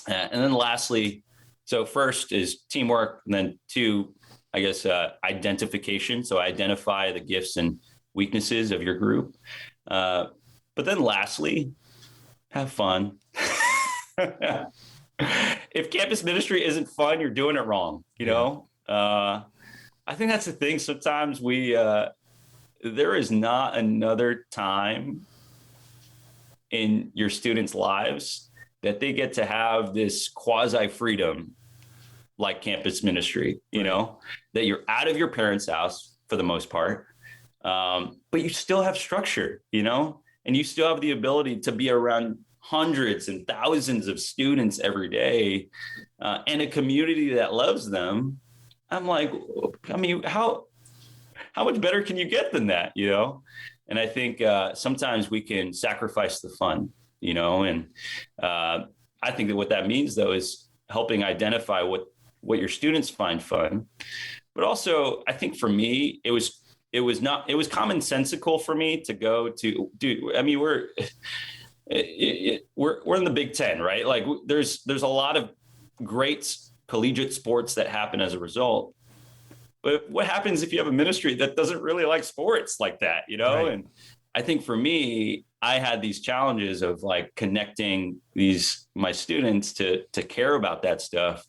then lastly, so first is teamwork, and then 2, I guess, identification. So identify the gifts and weaknesses of your group. But then lastly, have fun. If campus ministry isn't fun, you're doing it wrong. I think that's the thing. Sometimes there is not another time in your students' lives that they get to have this quasi freedom like campus ministry, that you're out of your parents' house for the most part, but you still have structure, and you still have the ability to be around hundreds and thousands of students every day, and a community that loves them. I'm like, I mean, how much better can you get than that, And I think sometimes we can sacrifice the fun, and I think that what that means, though, is helping identify what your students find fun. But also, I think for me, it was commonsensical for me to go to, dude, I mean, we're in the Big Ten, right? Like there's a lot of great collegiate sports that happen as a result. But what happens if you have a ministry that doesn't really like sports like that, Right. And I think for me, I had these challenges of like connecting my students to care about that stuff.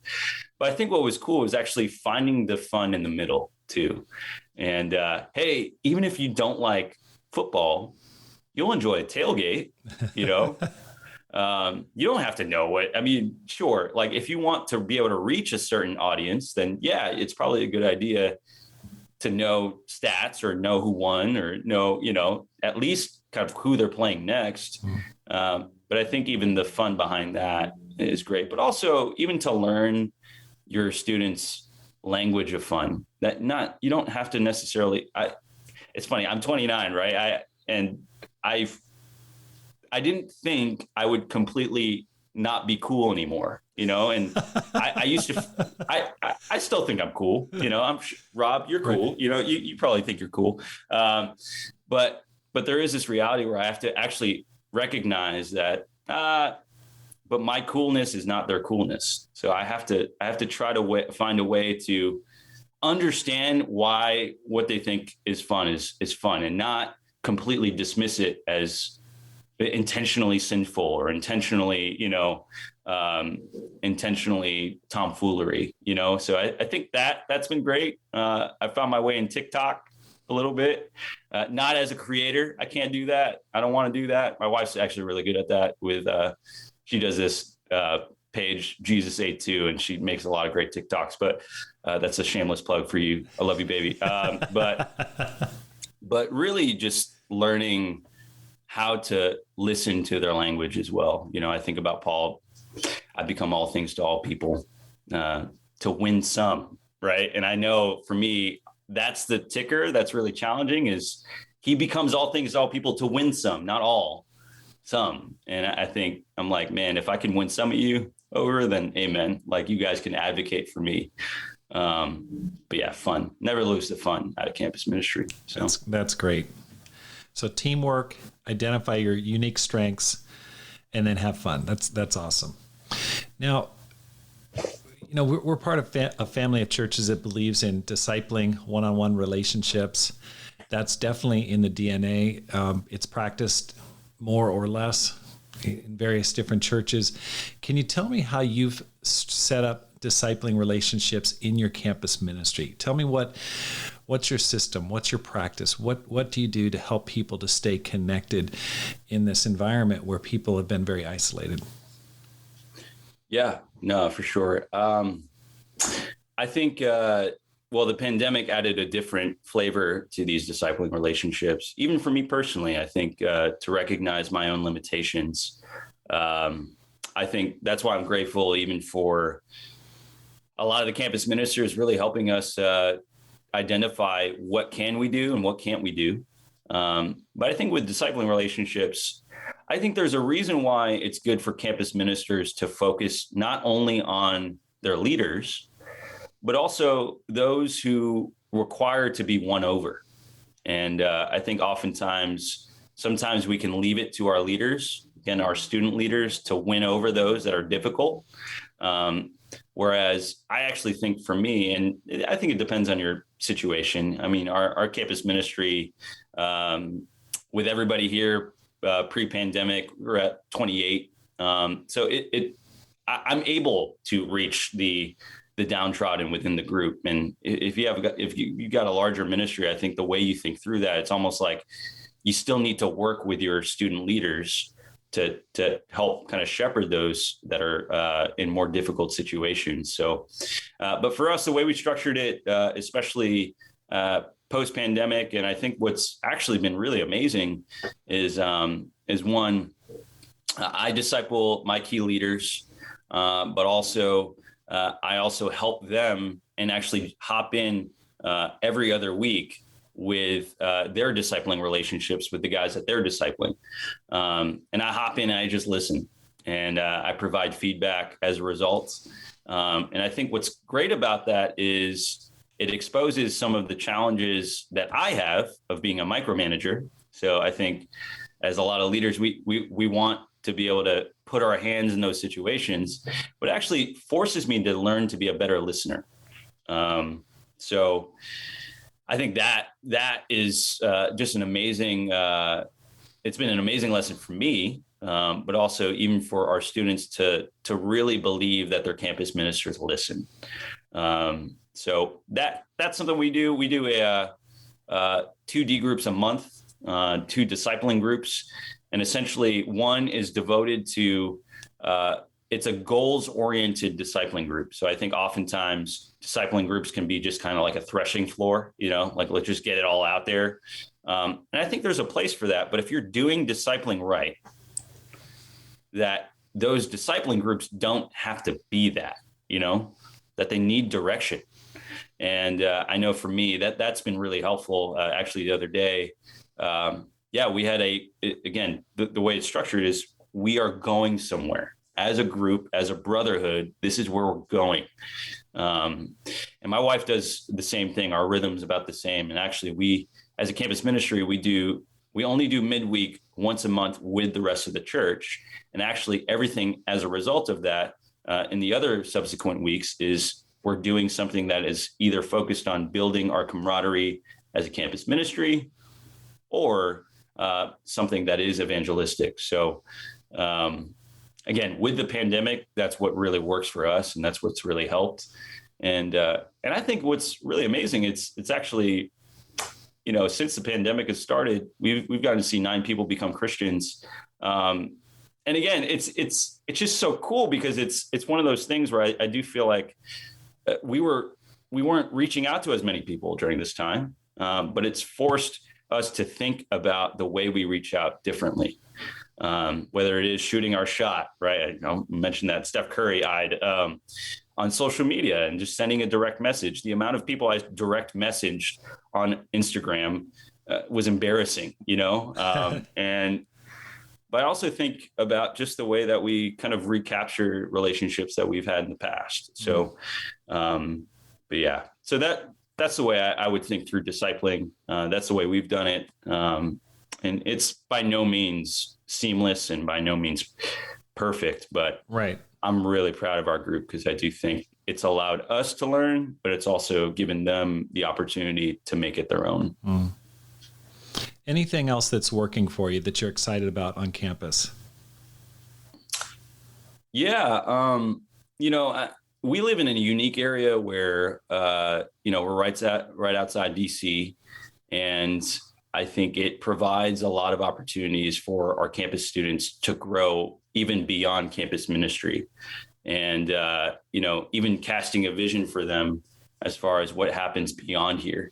But I think what was cool was actually finding the fun in the middle too. And hey, even if you don't like football, you'll enjoy a tailgate, You don't have to know it. I mean, sure. Like if you want to be able to reach a certain audience, then yeah, it's probably a good idea to know stats or know who won or know, at least kind of who they're playing next. But I think even the fun behind that is great, but also even to learn your students' language of fun. You don't have to necessarily. It's funny. I'm 29, right? I didn't think I would completely not be cool anymore, and I used to, I still think I'm cool. Rob, you're cool. Right. You probably think you're cool. But there is this reality where I have to actually recognize that, but my coolness is not their coolness. So I have to try to find a way to understand why what they think is fun is fun, and not completely dismiss it as intentionally sinful or intentionally tomfoolery, So I think that's been great. I found my way in TikTok a little bit, not as a creator. I can't do that. I don't want to do that. My wife's actually really good at that she does this page, Jesus Ate Too, and she makes a lot of great TikToks, but that's a shameless plug for you. I love you, baby. But really just learning how to listen to their language as well. I think about Paul, I become all things to all people, to win some, right? And I know for me, that's the ticker that's really challenging, is he becomes all things to all people to win some, not all, some. And I think I'm like, man, if I can win some of you over, then amen. Like, you guys can advocate for me. But yeah, fun. Never lose the fun out of campus ministry. So that's great. So teamwork, identify your unique strengths, and then have fun. That's awesome. Now, we're part of a family of churches that believes in discipling, one-on-one relationships. That's definitely in the DNA. It's practiced more or less in various different churches. Can you tell me how you've set up discipling relationships in your campus ministry? Tell me what's your system? What's your practice? What do you do to help people to stay connected in this environment where people have been very isolated? Yeah, no, for sure. I think, the pandemic added a different flavor to these discipling relationships. Even for me personally, I think to recognize my own limitations. I think that's why I'm grateful even for a lot of the campus ministers really helping us identify what can we do and what can't we do. But I think with discipling relationships, I think there's a reason why it's good for campus ministers to focus not only on their leaders, but also those who require to be won over. And I think sometimes we can leave it to our leaders and our student leaders to win over those that are difficult. Whereas I actually think for me, and I think it depends on your situation. I mean, our campus ministry, with everybody here pre-pandemic, we're at 28. So I'm able to reach the downtrodden within the group. And if you got a larger ministry, I think the way you think through that, it's almost like you still need to work with your student leaders to help kind of shepherd those that are in more difficult situations. So, but for us, the way we structured it, especially post-pandemic, and I think what's actually been really amazing is one, I disciple my key leaders, but also I also help them and actually hop in every other week with their discipling relationships with the guys that they're discipling. And I hop in and I just listen, and I provide feedback as a result. And I think what's great about that is it exposes some of the challenges that I have of being a micromanager. So I think as a lot of leaders, we want to be able to put our hands in those situations, but it actually forces me to learn to be a better listener. So I think that is just an amazing, it's been an amazing lesson for me, but also even for our students to really believe that their campus ministers listen. So that's something we do. We do a 2D groups a month, 2 discipling groups. And essentially one is devoted to it's a goals-oriented discipling group. So I think oftentimes discipling groups can be just kind of like a threshing floor, like let's just get it all out there. And I think there's a place for that. But if you're doing discipling right, that those discipling groups don't have to be that, that they need direction. And I know for me that's been really helpful. Actually, the other day, we had the way it's structured is we are going somewhere as a group, as a brotherhood. This is where we're going. And my wife does the same thing. Our rhythm's about the same. And actually, we, as a campus ministry, we only do midweek once a month with the rest of the church. And actually, everything as a result of that in the other subsequent weeks is we're doing something that is either focused on building our camaraderie as a campus ministry or something that is evangelistic. So again, with the pandemic, that's what really works for us, and that's what's really helped. And I think what's really amazing, it's actually, since the pandemic has started, we've gotten to see 9 people become Christians. And again, it's just so cool because it's one of those things where I do feel like we weren't reaching out to as many people during this time, but it's forced us to think about the way we reach out differently. Whether it is shooting our shot, right? I mentioned that Steph Curry-eyed on social media and just sending a direct message. The amount of people I direct messaged on Instagram was embarrassing, but I also think about just the way that we kind of recapture relationships that we've had in the past. So, so that's the way I would think through discipling. That's the way we've done it. And it's by no means seamless and by no means perfect, but right. I'm really proud of our group because I do think it's allowed us to learn, but it's also given them the opportunity to make it their own. Mm. Anything else that's working for you that you're excited about on campus? Yeah. We live in a unique area where, we're right outside DC, and I think it provides a lot of opportunities for our campus students to grow even beyond campus ministry. And, even casting a vision for them as far as what happens beyond here.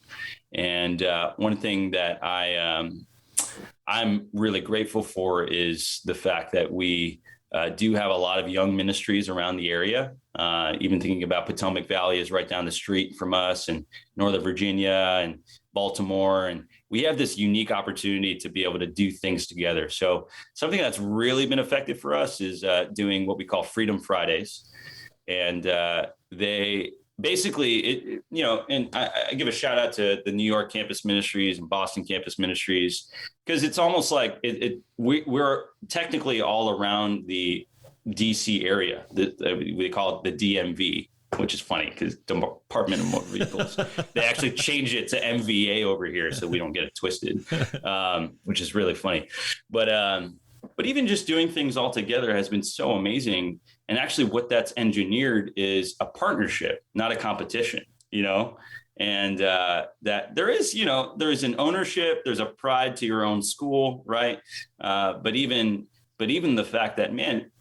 And one thing that I'm really grateful for is the fact that we do have a lot of young ministries around the area. Even thinking about Potomac Valley is right down the street from us, and Northern Virginia and Baltimore. And we have this unique opportunity to be able to do things together. So something that's really been effective for us is doing what we call Freedom Fridays. And they basically, and I give a shout out to the New York campus ministries and Boston campus ministries, because it's almost like we're technically all around the DC area. We call it the DMV, which is funny because Department of Motor Vehicles. They actually changed it to MVA over here so we don't get it twisted, which is really funny. But even just doing things all together has been so amazing. And actually what that's engineered is a partnership, not a competition, and that there is an ownership, there's a pride to your own school, right? But even the fact that, man,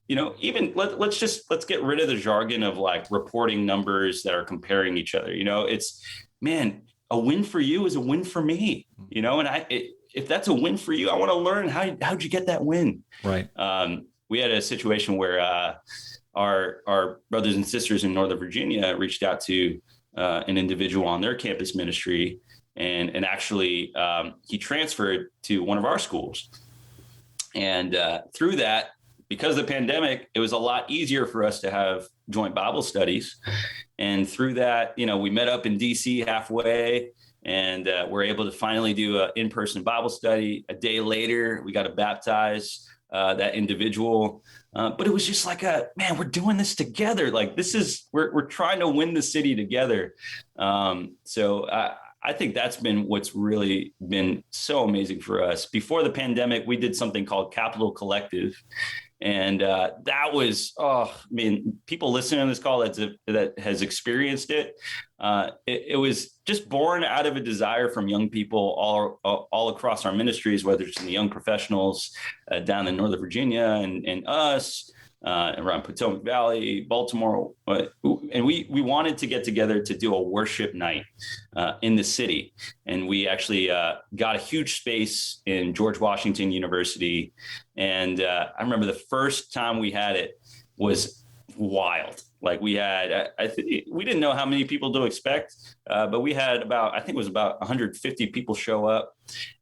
let's get rid of the jargon of like reporting numbers that are comparing each other. It's, man, a win for you is a win for me, and if that's a win for you, I want to learn how'd you get that win? Right. We had a situation where our brothers and sisters in Northern Virginia reached out to an individual on their campus ministry, and actually he transferred to one of our schools. And through that, because of the pandemic, it was a lot easier for us to have joint Bible studies. And through that, we met up in DC halfway, and we're able to finally do an in-person Bible study. A day later, we got to baptize that individual. But it was just like man, we're doing this together. Like we're trying to win the city together. So I think that's been what's really been so amazing for us. Before the pandemic, we did something called Capital Collective. And that was, people listening on this call that has experienced it. It was just born out of a desire from young people all across our ministries, whether it's in the young professionals down in Northern Virginia and us, around Potomac Valley, Baltimore. And we wanted to get together to do a worship night in the city. And we actually got a huge space in George Washington University. And I remember the first time we had it was wild. Like we had, we didn't know how many people to expect, but we had I think it was about 150 people show up,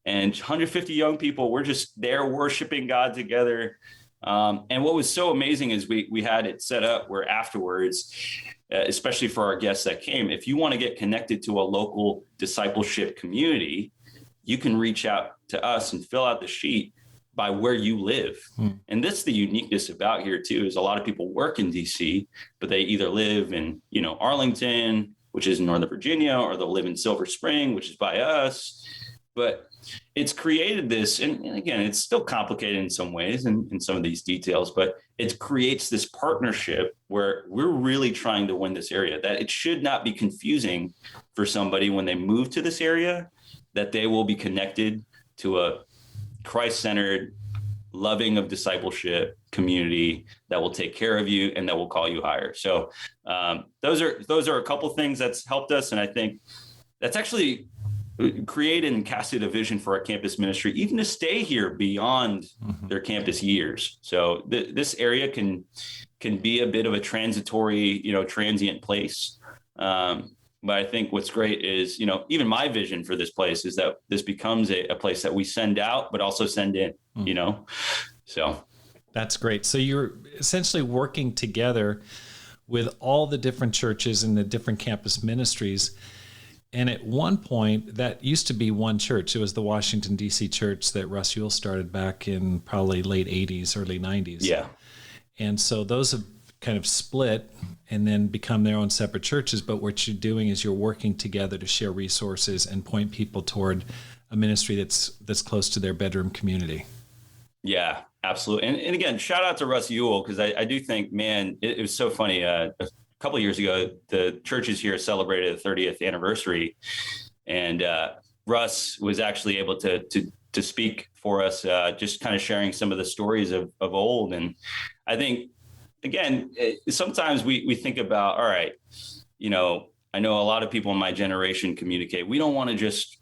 and 150 young people were just there worshiping God together. And what was so amazing is we had it set up where afterwards, especially for our guests that came, if you want to get connected to a local discipleship community, you can reach out to us and fill out the sheet by where you live. And that's the uniqueness about here too, is a lot of people work in DC, but they either live in, Arlington, which is in Northern Virginia, or they'll live in Silver Spring, which is by us. But it's created this, and again, it's still complicated in some ways and in some of these details, but it creates this partnership where we're really trying to win this area, that it should not be confusing for somebody when they move to this area, that they will be connected to a Christ-centered, loving of discipleship community that will take care of you and that will call you higher. So those are a couple of things that's helped us. And I think that's actually created and casted a vision for our campus ministry, even to stay here beyond their campus years. So this area can be a bit of a transitory, transient place. But I think what's great is, even my vision for this place is that this becomes a place that we send out, but also send in, so. That's great. So you're essentially working together with all the different churches and the different campus ministries. And at one point, that used to be one church. It was the Washington, D.C. church that Russ Ewell started back in probably late 80s, early 90s. Yeah. And so those have kind of split and then become their own separate churches. But what you're doing is you're working together to share resources and point people toward a ministry that's close to their bedroom community. Yeah, absolutely. And again, shout out to Russ Ewell, because I do think, man, it was so funny. A couple of years ago, the churches here celebrated the 30th anniversary, and Russ was actually able to speak for us, just kind of sharing some of the stories of old. And I think, again, sometimes we think about, all right, I know a lot of people in my generation communicate. We don't want to just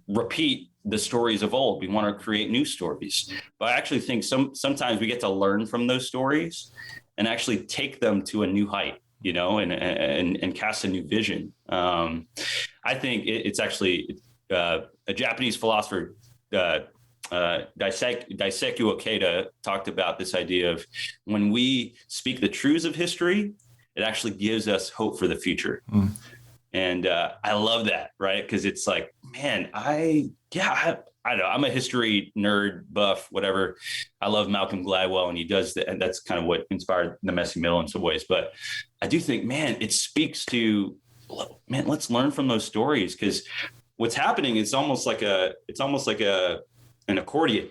repeat the stories of old. We want to create new stories. But I actually think sometimes we get to learn from those stories and actually take them to a new height, and cast a new vision. I think it's actually a Japanese philosopher, Daisaku Ikeda, talked about this idea of when we speak the truths of history, it actually gives us hope for the future. And I love that, right? Because it's like, man, I don't know. I'm a history nerd, buff, whatever. I love Malcolm Gladwell, and he does that. And that's kind of what inspired The Messy Middle in some ways. But I do think, man, it speaks to, man, let's learn from those stories, because what's happening is almost like an accordion,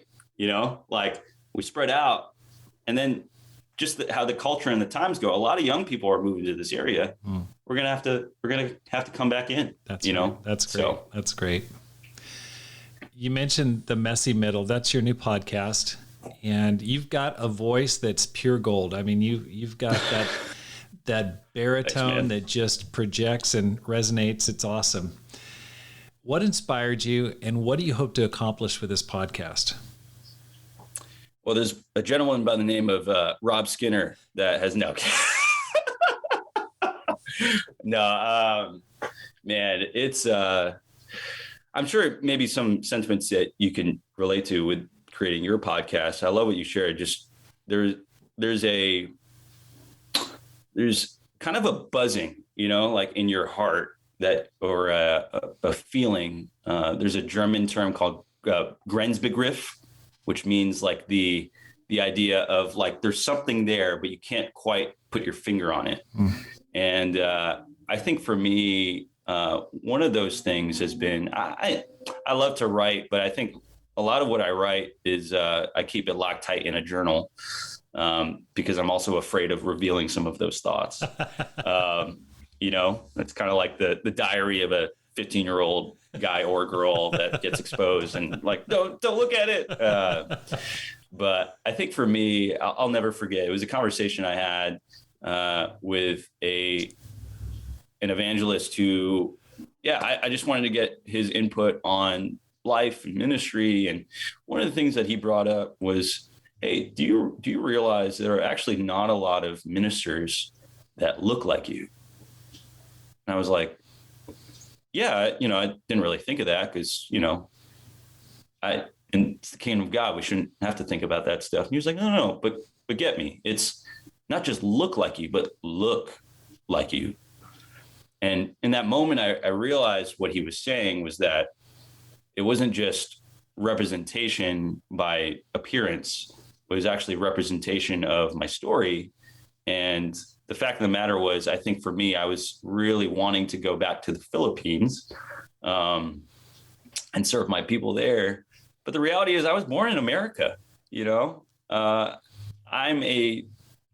like we spread out, and then just how the culture and the times go. A lot of young people are moving to this area. We're gonna have to come back in. That's right. That's great. So. That's great. You mentioned The Messy Middle. That's your new podcast, and you've got a voice that's pure gold. I mean, you've got that baritone Thanks, that just projects and resonates. It's awesome. What inspired you, and what do you hope to accomplish with this podcast? Well, there's a gentleman by the name of Rob Skinner that has man, it's I'm sure maybe some sentiments that you can relate to with creating your podcast. I love what you shared. Just there's kind of a buzzing, like in your heart, that, or a feeling. There's a German term called Grenzbegriff, which means like the idea of like there's something there, but you can't quite put your finger on it. And I think for me, one of those things has been, I love to write, but I think a lot of what I write is I keep it locked tight in a journal, because I'm also afraid of revealing some of those thoughts. It's kind of like the diary of a 15-year-old guy or girl that gets exposed, and like, don't look at it. But I think for me, I'll never forget. It was a conversation I had with an evangelist who, I just wanted to get his input on life and ministry. And one of the things that he brought up was, hey, do you realize there are actually not a lot of ministers that look like you? And I was like, I didn't really think of that because, in the kingdom of God, we shouldn't have to think about that stuff. And he was like, no, but get me. It's not just look like you, but look like you. And in that moment, I realized what he was saying was that it wasn't just representation by appearance, but it was actually representation of my story. And the fact of the matter was, I think for me, I was really wanting to go back to the Philippines and serve my people there. But the reality is I was born in America, I'm a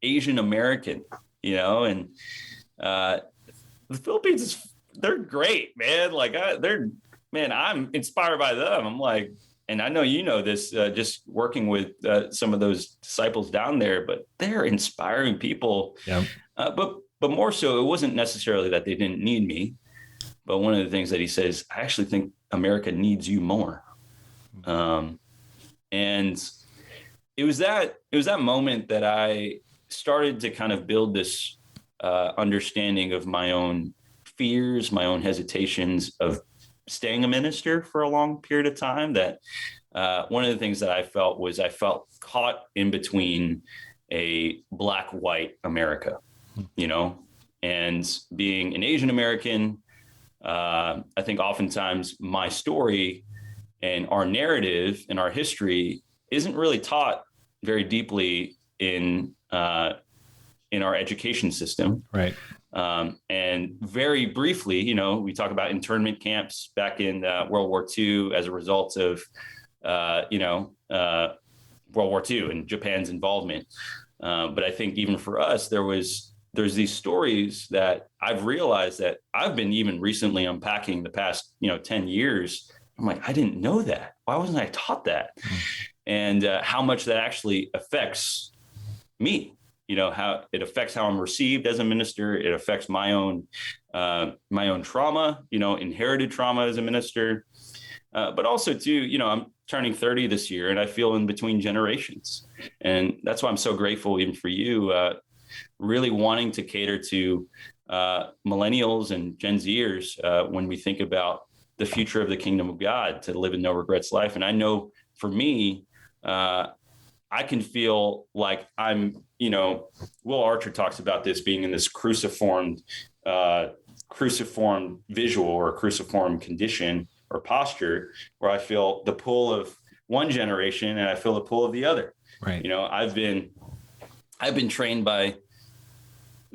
Asian American, and the Philippines they're great, man. Like I'm inspired by them. I'm like, and I know this, just working with some of those disciples down there, but they're inspiring people. Yeah. But more so, it wasn't necessarily that they didn't need me. But one of the things that he says, I actually think America needs you more. And it was that moment that I started to kind of build this understanding of my own fears, my own hesitations of staying a minister for a long period of time. That one of the things that I felt caught in between a black-white America, and being an Asian American. I think oftentimes my story and our narrative and our history isn't really taught very deeply in our education system. Right. And very briefly, we talk about internment camps back in World War II as a result of, World War II and Japan's involvement. But I think even for us, there's these stories that I've realized that I've been even recently unpacking the past, 10 years. I'm like, I didn't know that. Why wasn't I taught that? And how much that actually affects me, how it affects how I'm received as a minister. It affects my own trauma, inherited trauma as a minister. But also too, I'm turning 30 this year and I feel in between generations. And that's why I'm so grateful even for you, really wanting to cater to millennials and Gen Zers when we think about the future of the kingdom of God, to live a no regrets life. And I know for me, I can feel like I'm, Will Archer talks about this being in this cruciform visual or cruciform condition or posture, where I feel the pull of one generation and I feel the pull of the other. Right. I've been trained by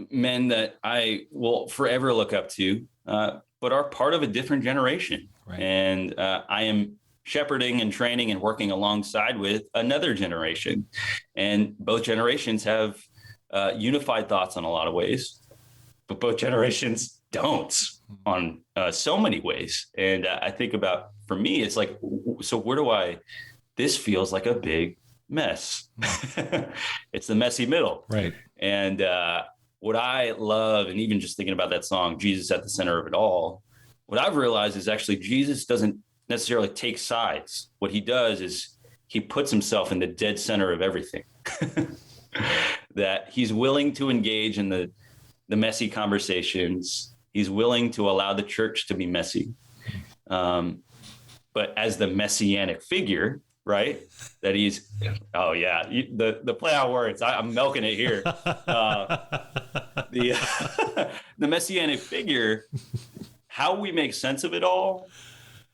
men that I will forever look up to, but are part of a different generation. Right. And I am shepherding and training and working alongside with another generation. And both generations have unified thoughts on a lot of ways, but both generations don't on so many ways. And I think about, for me, it's like, so this feels like a big mess. It's the messy middle. Right. And what I love, and even just thinking about that song, Jesus at the Center of It All, what I've realized is actually Jesus doesn't necessarily take sides. What he does is he puts himself in the dead center of everything. That he's willing to engage in the messy conversations. He's willing to allow the church to be messy. But as the messianic figure, right, that he's, the play on words, I'm milking it here. The messianic figure, how we make sense of it all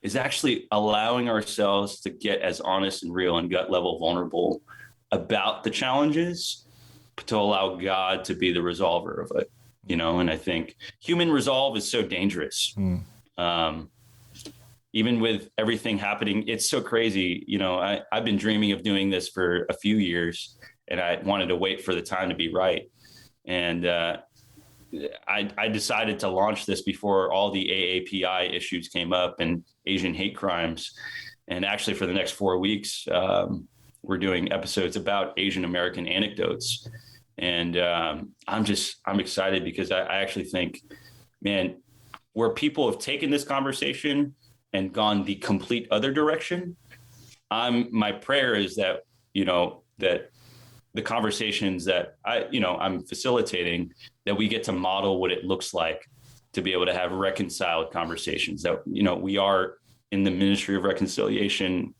is actually allowing ourselves to get as honest and real and gut level vulnerable about the challenges, to allow God to be the resolver of it, and I think human resolve is so dangerous. Even with everything happening, it's so crazy. I've been dreaming of doing this for a few years, and I wanted to wait for the time to be right. And I decided to launch this before all the AAPI issues came up and Asian hate crimes. And actually for the next 4 weeks, we're doing episodes about Asian American anecdotes. And I'm excited because I actually think, man, where people have taken this conversation and gone the complete other direction, my prayer is that, that the conversations that I'm facilitating, that we get to model what it looks like to be able to have reconciled conversations, that, we are in the ministry of reconciliation,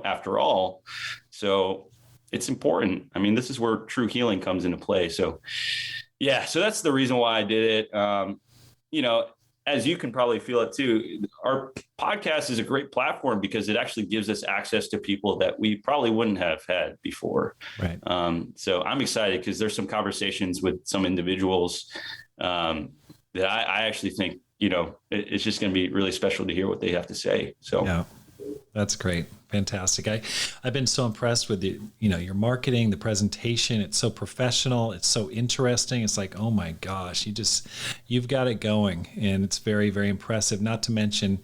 after all. So it's important. I mean, this is where true healing comes into play. So yeah, so that's the reason why I did it. As you can probably feel it too, our podcast is a great platform because it actually gives us access to people that we probably wouldn't have had before. Right. So I'm excited because there's some conversations with some individuals that I actually think, it's just going to be really special to hear what they have to say. So yeah, that's great. Fantastic. I've been so impressed with your marketing, the presentation. It's so professional. It's so interesting. It's like, oh my gosh, you've got it going, and it's very, very impressive. Not to mention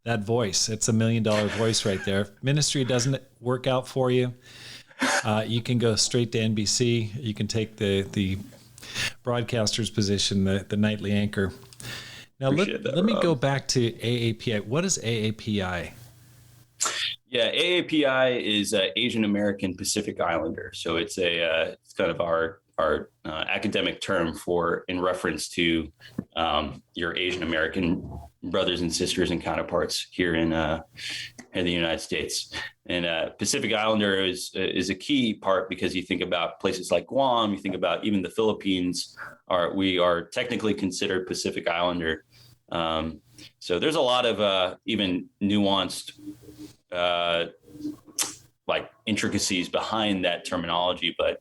that voice. It's $1 million voice right there. If ministry doesn't work out for you, you can go straight to NBC. You can take the broadcaster's position, the nightly anchor. Now, let me go back to AAPI. What is AAPI? Yeah, AAPI is Asian American Pacific Islander. So it's it's kind of our academic term in reference to your Asian American brothers and sisters and counterparts here in the United States. And Pacific Islander is a key part because you think about places like Guam, you think about even the Philippines. We are technically considered Pacific Islander. So there's a lot of even nuanced like intricacies behind that terminology, but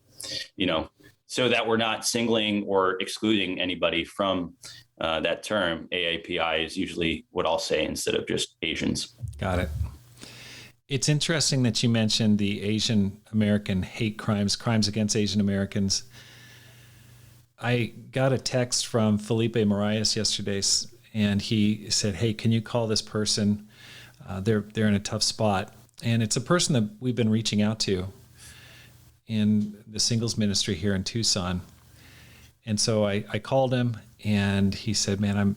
so that we're not singling or excluding anybody from that term, AAPI is usually what I'll say instead of just Asians. Got it. It's interesting that you mentioned the Asian American hate crimes against Asian Americans. I got a text from Felipe Marias yesterday, and he said, "Hey, can you call this person? They're in a tough spot." And it's a person that we've been reaching out to in the singles ministry here in Tucson. And so I called him, and he said, "Man,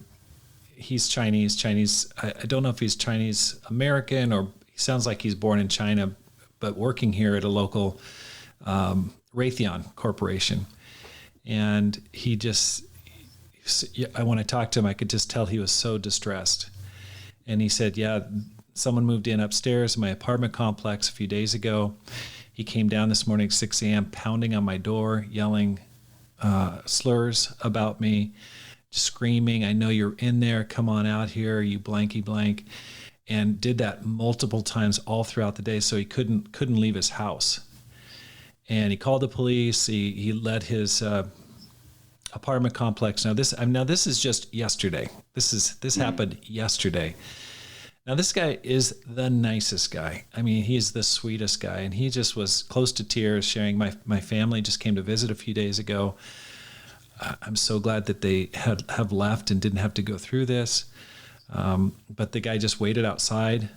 he's Chinese. I don't know if he's Chinese American, or he sounds like he's born in China, but working here at a local Raytheon Corporation." And when I talked to him, I could just tell he was so distressed. And he said, "Yeah, someone moved in upstairs in my apartment complex a few days ago. He came down this morning at 6 a.m., pounding on my door, yelling slurs about me, just screaming, 'I know you're in there. Come on out here, you blanky blank.' And did that multiple times all throughout the day. So he couldn't leave his house. And he called the police. He led his apartment complex. Now this is just yesterday. This happened yesterday. Now this guy is the nicest guy. I mean, he's the sweetest guy, and he just was close to tears, sharing my family just came to visit a few days ago. I'm so glad that they have left and didn't have to go through this. But the guy just waited outside.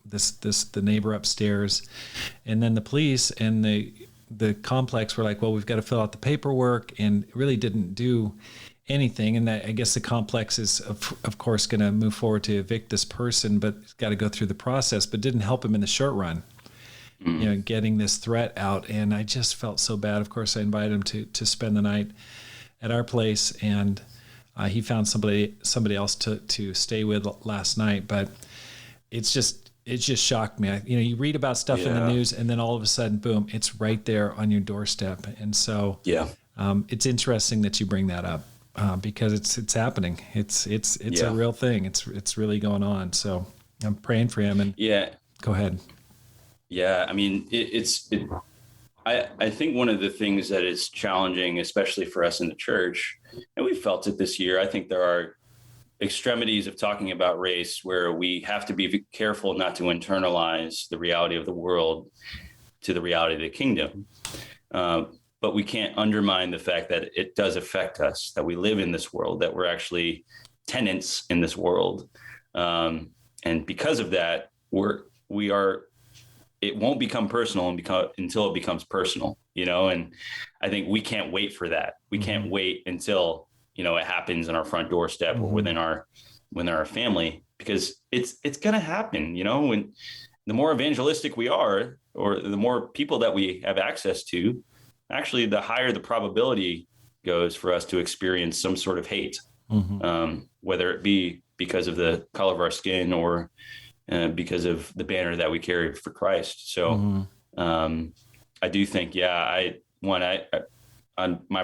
The neighbor upstairs, and then the police and the complex were like, "Well, we've got to fill out the paperwork," and really didn't do anything. And I guess the complex is of course going to move forward to evict this person, but it's got to go through the process, but didn't help him in the short run, getting this threat out. And I just felt so bad. Of course, I invited him to spend the night at our place, and he found somebody else to stay with last night. But it just shocked me. You read about stuff in the news, and then all of a sudden, boom, it's right there on your doorstep. And so it's interesting that you bring that up because it's happening. It's a real thing. It's really going on. So I'm praying for him. And go ahead. Yeah, I mean, I think one of the things that is challenging, especially for us in the church, and we felt it this year, I think there are extremities of talking about race where we have to be careful not to internalize the reality of the world to the reality of the kingdom. But we can't undermine the fact that it does affect us, that we live in this world, that we're actually tenants in this world. And because of that, we are it won't become personal until it becomes personal, and I think we can't wait for that. We can't wait until, it happens in our front doorstep or within our family, because it's going to happen, when the more evangelistic we are, or the more people that we have access to, actually, the higher the probability goes for us to experience some sort of hate, whether it be because of the color of our skin or because of the banner that we carry for Christ. So I do think, my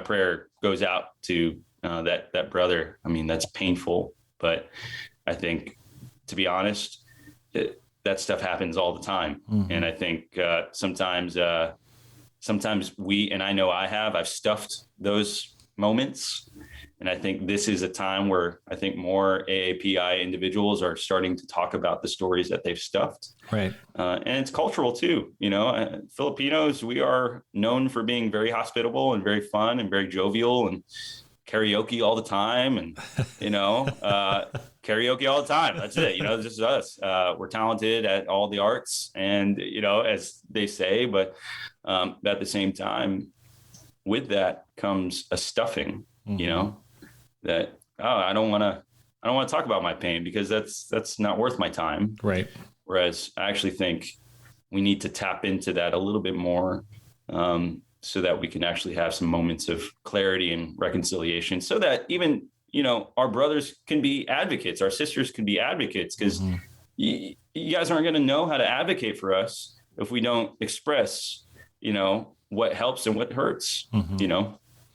prayer goes out to that brother. I mean, that's painful, but I think, to be honest, that stuff happens all the time. And I think sometimes and I know I've stuffed those moments. And I think this is a time where I think more AAPI individuals are starting to talk about the stories that they've stuffed. Right. And it's cultural too. Filipinos, we are known for being very hospitable and very fun and very jovial, and karaoke all the time. And, karaoke all the time. That's it. This is us. We're talented at all the arts, and, as they say, but at the same time, with that comes a stuffing, that, I don't want to talk about my pain, because that's not worth my time. Right. Whereas I actually think we need to tap into that a little bit more, so that we can actually have some moments of clarity and reconciliation, so that even, our brothers can be advocates, our sisters can be advocates, because you guys aren't going to know how to advocate for us if we don't express, what helps and what hurts,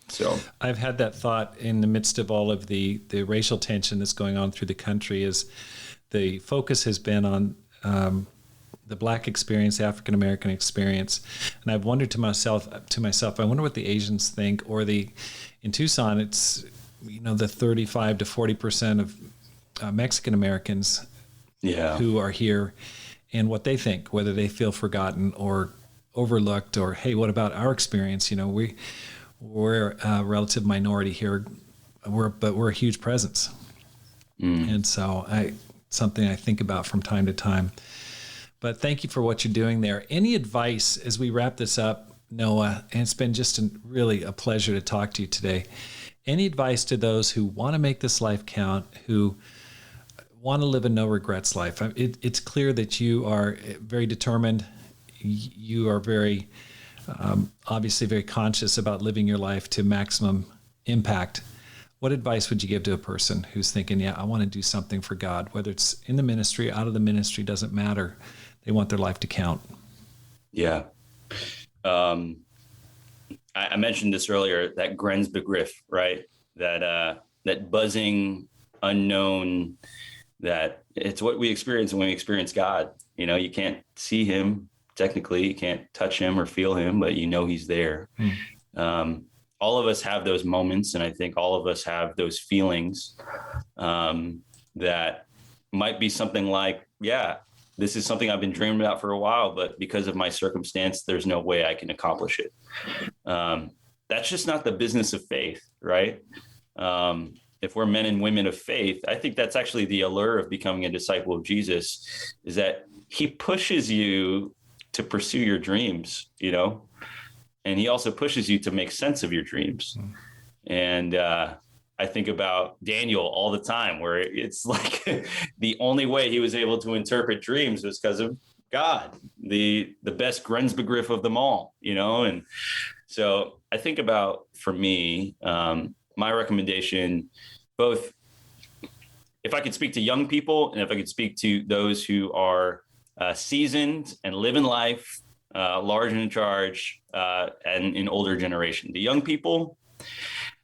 So I've had that thought in the midst of all of the racial tension that's going on through the country, is the focus has been on the Black experience, the African-American experience. And I've wondered to myself, I wonder what the Asians think, or in Tucson, it's, the 35 to 40% of Mexican-Americans who are here, and what they think, whether they feel forgotten or overlooked, or, hey, what about our experience? We're a relative minority here, but we're a huge presence. And so something I think about from time to time. But thank you for what you're doing there. Any advice as we wrap this up, Noah? And it's been just really a pleasure to talk to you today. Any advice to those who want to make this life count, who want to live a no regrets life? It's clear that you are very determined. You are very, obviously very conscious about living your life to maximum impact. What advice would you give to a person who's thinking, I want to do something for God, whether it's in the ministry, out of the ministry, doesn't matter. They want their life to count. Yeah. I mentioned this earlier, that Grenzbegriff, right? That buzzing unknown, that it's what we experience when we experience God. You can't see him technically, you can't touch him or feel him, but he's there. All of us have those moments, and I think all of us have those feelings that might be something like, this is something I've been dreaming about for a while, but because of my circumstance, there's no way I can accomplish it. That's just not the business of faith, right? If we're men and women of faith, I think that's actually the allure of becoming a disciple of Jesus, is that he pushes you to pursue your dreams, and he also pushes you to make sense of your dreams. And I think about Daniel all the time, where it's like the only way he was able to interpret dreams was because of God, the best Grenzbegriff of them all, and so I think about, for me, my recommendation, both if I could speak to young people and if I could speak to those who are seasoned and live in life, large and in charge, and in older generation. The young people,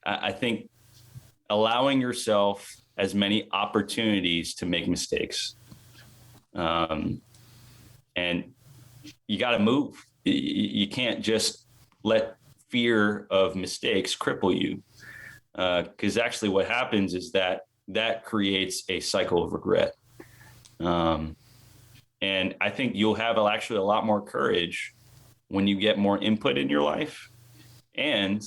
I think allowing yourself as many opportunities to make mistakes. And you got to move. You can't just let fear of mistakes cripple you. Because actually what happens is that creates a cycle of regret. And I think you'll have actually a lot more courage when you get more input in your life. And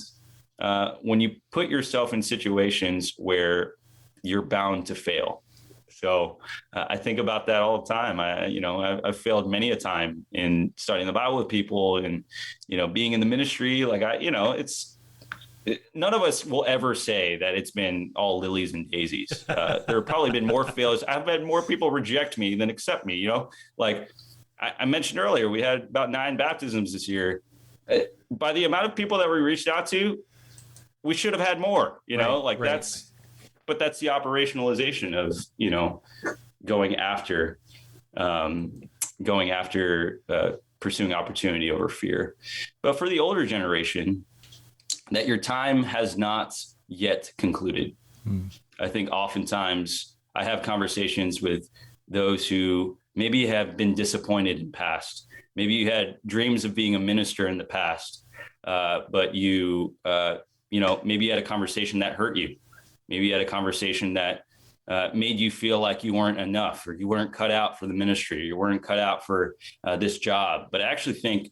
when you put yourself in situations where you're bound to fail. So I think about that all the time. I've failed many a time in studying the Bible with people and, being in the ministry. Like none of us will ever say that it's been all lilies and daisies. There have probably been more failures. I've had more people reject me than accept me, like I mentioned earlier, we had about 9 baptisms this year. By the amount of people that we reached out to, we should have had more, right. That's the operationalization of, going after pursuing opportunity over fear. But for the older generation, that your time has not yet concluded. I think oftentimes I have conversations with those who maybe have been disappointed in past. Maybe you had dreams of being a minister in the past, but maybe you had a conversation that hurt you. Maybe you had a conversation that made you feel like you weren't enough, or you weren't cut out for the ministry, or you weren't cut out for this job. But I actually think,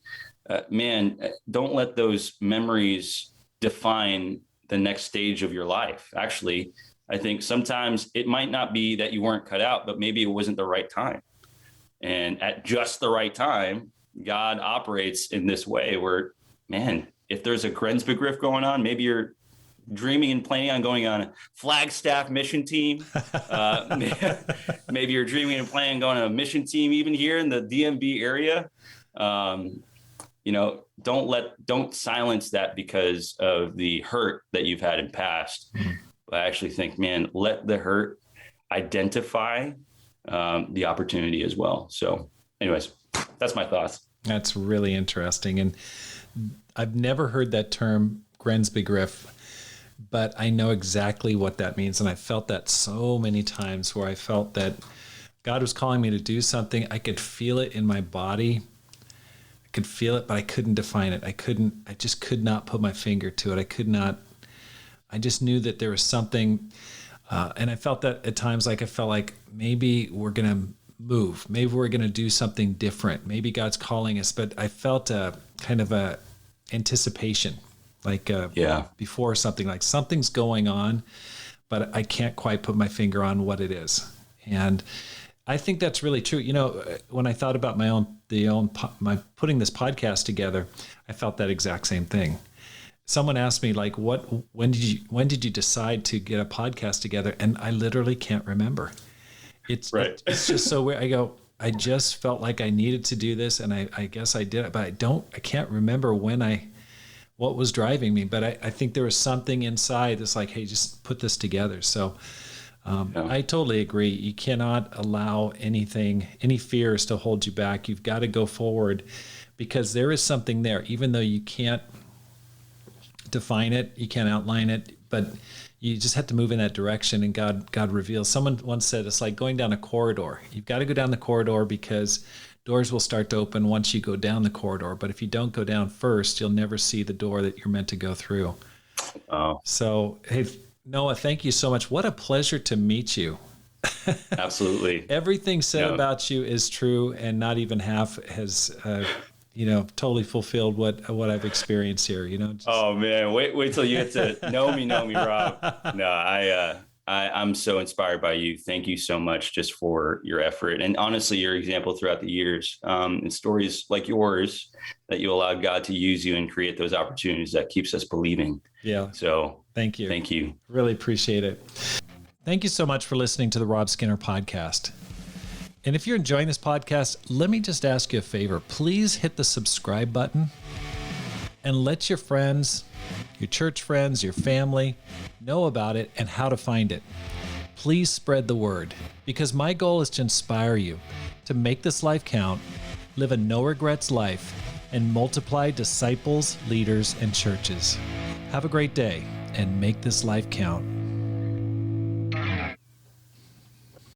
don't let those memories define the next stage of your life. Actually, I think sometimes it might not be that you weren't cut out, but maybe it wasn't the right time. And at just the right time, God operates in this way where, if there's a Grensbegriff going on, maybe you're dreaming and planning on going on a Flagstaff mission team. Maybe you're dreaming and planning on going on a mission team even here in the DMV area. Don't silence that because of the hurt that you've had in past. But I actually think, let the hurt identify the opportunity as well. So anyways, that's my thoughts. That's really interesting. And I've never heard that term Grensbegriff, but I know exactly what that means. And I felt that so many times where I felt that God was calling me to do something. I could feel it in my body. I could feel it, but I couldn't define it. I just could not put my finger to it. I just knew that there was something. And I felt that at times, I felt like maybe we're going to move. Maybe we're going to do something different. Maybe God's calling us, but I felt a kind of a anticipation, before something, like something's going on, but I can't quite put my finger on what it is. And I think that's really true. When I thought about my putting this podcast together, I felt that exact same thing. Someone asked me, when did you decide to get a podcast together? And I literally can't remember. It's just so weird. I just felt like I needed to do this, and I guess I did it, but I can't remember what was driving me. But I think there was something inside that's like, hey, just put this together. So I totally agree. You cannot allow any fears to hold you back. You've got to go forward, because there is something there, even though you can't define it, you can't outline it, but you just have to move in that direction, and God reveals. Someone once said it's like going down a corridor. You've got to go down the corridor because doors will start to open once you go down the corridor. But if you don't go down first, you'll never see the door that you're meant to go through. Oh. So, hey, Noah, thank you so much. What a pleasure to meet you. Absolutely. Everything said about you is true, and not even half has totally fulfilled what I've experienced here. Oh man, wait till you get to know me, Rob. No, I'm so inspired by you. Thank you so much just for your effort, and honestly, your example throughout the years, and stories like yours that you allowed God to use you and create those opportunities that keeps us believing. Yeah. So thank you. Thank you. Really appreciate it. Thank you so much for listening to the Rob Skinner podcast. And if you're enjoying this podcast, let me just ask you a favor. Please hit the subscribe button and let your friends, your church friends, your family know about it and how to find it. Please spread the word, because my goal is to inspire you to make this life count, live a no regrets life, and multiply disciples, leaders, and churches. Have a great day and make this life count.